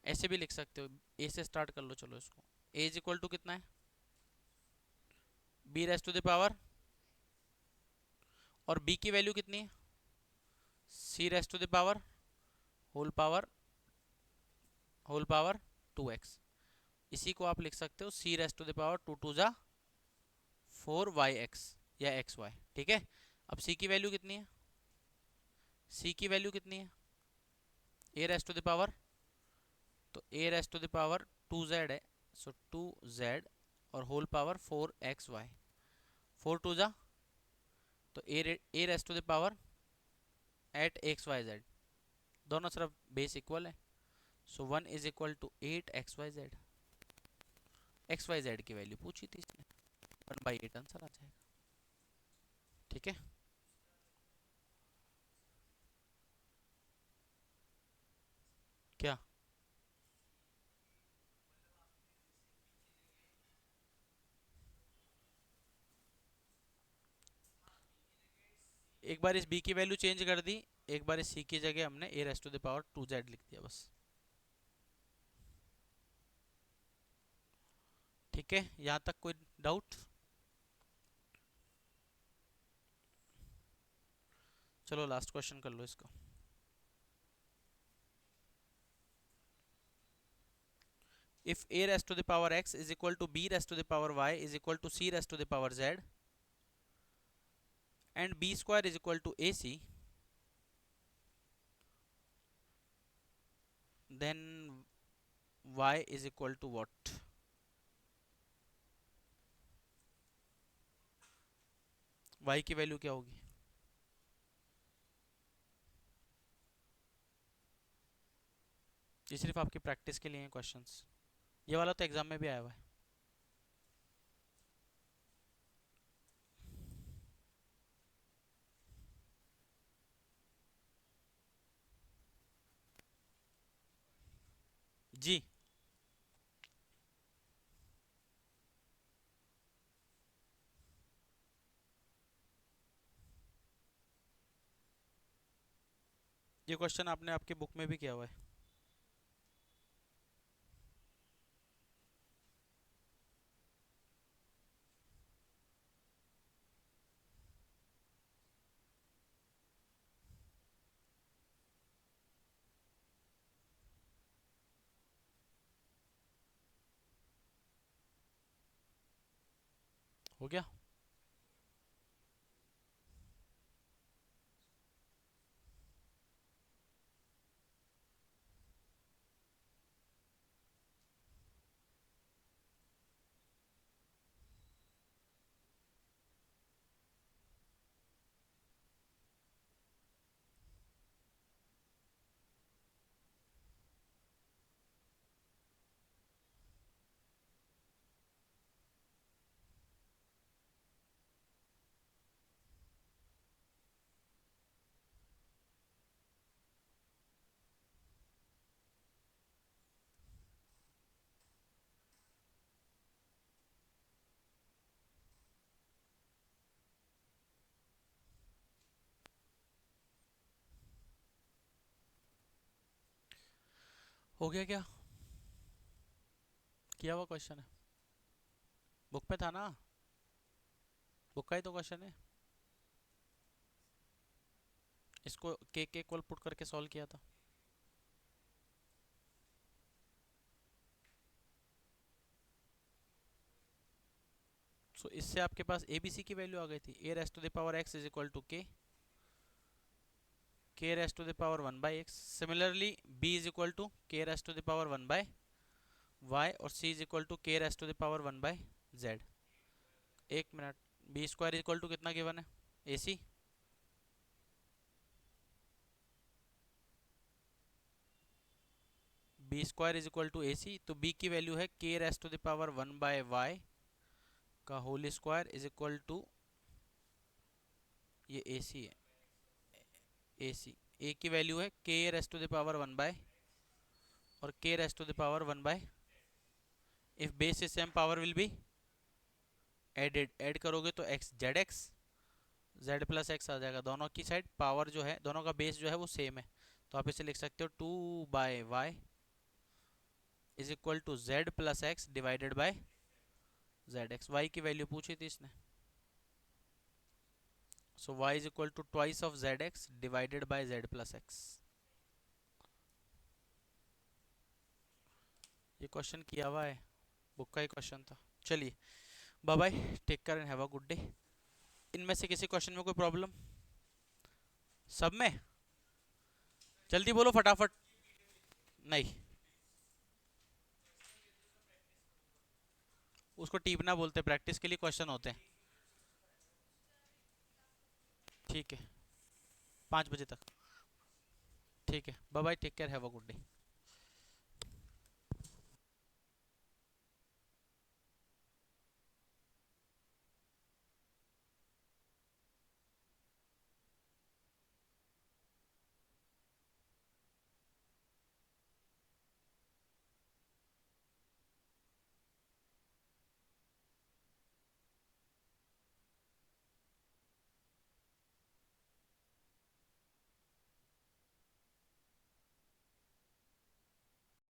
ऐसे भी लिख सकते हो, a से स्टार्ट कर लो। चलो इसको, a इज इक्वल टू कितना है, b raise to the power, और b की वैल्यू कितनी है, c raise to the power whole power, whole power 2x। इसी को आप लिख सकते हो c raise to the power 2 2 जा 4yx या xy। ठीक है, अब c की वैल्यू कितनी है, c की वैल्यू कितनी है, a raise to the power, तो a raise to the power 2z है, सो 2z और होल पावर 4xy, 4 2 जा, तो a raise to the power eight x Y z, दोनों तरफ बेस इक्वल है, so 1 is equal to 8 x Y z. X Y z की वैल्यू पूछी थी इसने, 1/8 आंसर आ जाएगा। ठीक है, क्या एक बार इस b की वैल्यू चेंज कर दी, एक बार इस c की जगह हमने a raise to the power 2z लिख दिया बस। ठीक है, यहाँ तक कोई डाउट। चलो लास्ट क्वेश्चन कर लो इसका। If a raise to the power x is equal to b raise to the power y is equal to c raise to the power z and b square is equal to ac, then y is equal to what. y की वैल्यू क्या होगी, ये सिर्फ आपकी प्रैक्टिस के लिए क्वेश्चंस, ये वाला तो एग्जाम में भी आया हुआ है। जी ये क्वेश्चन आपने आपकी बुक में भी किया हुआ है। हो गया। हो गया क्या? किया हुआ क्वेश्चन है, बुक में था ना, बुक का ही तो क्वेश्चन है। इसको के इक्वल पुट करके सॉल्व किया था। सो इससे आपके पास ए बी सी की वैल्यू आ गई थी। A raise to the power X is equal to K raise to the power 1/x। Similarly b is equal to K raise to the power 1/y और c is equal to K raise to the power 1/z। एक minute, B square is equal to कितना गिवन है? A C. B square is equal to A C, तो b की वैल्यू है K raise to the power 1/y का whole square is equal to, ये ए सी है, ए सी। ए की वैल्यू है K raise to the power 1 और K raise to the power 1/। If base is same power will be added. Add करोगे तो X Z X Z plus X आ जाएगा। दोनों की साइड पावर जो है, दोनों का बेस जो है वो सेम है, तो आप इसे लिख सकते हो 2/y is equal to z plus x divided by z x. Y की वैल्यू पूछी थी इसने, so y is equal to twice of z x divided by z plus x. ये क्वेश्चन किया हुआ है, बुक का ही क्वेश्चन था। चलिए, bye bye, take care and have a good day. इनमें से किसी क्वेश्चन में कोई प्रॉब्लम? सब में? जल्दी बोलो फटाफट। नहीं, उसको टीपना बोलते, प्रैक्टिस के लिए क्वेश्चन होते हैं। ठीक है, 5 बजे तक। ठीक है, bye bye, take care, have a good day.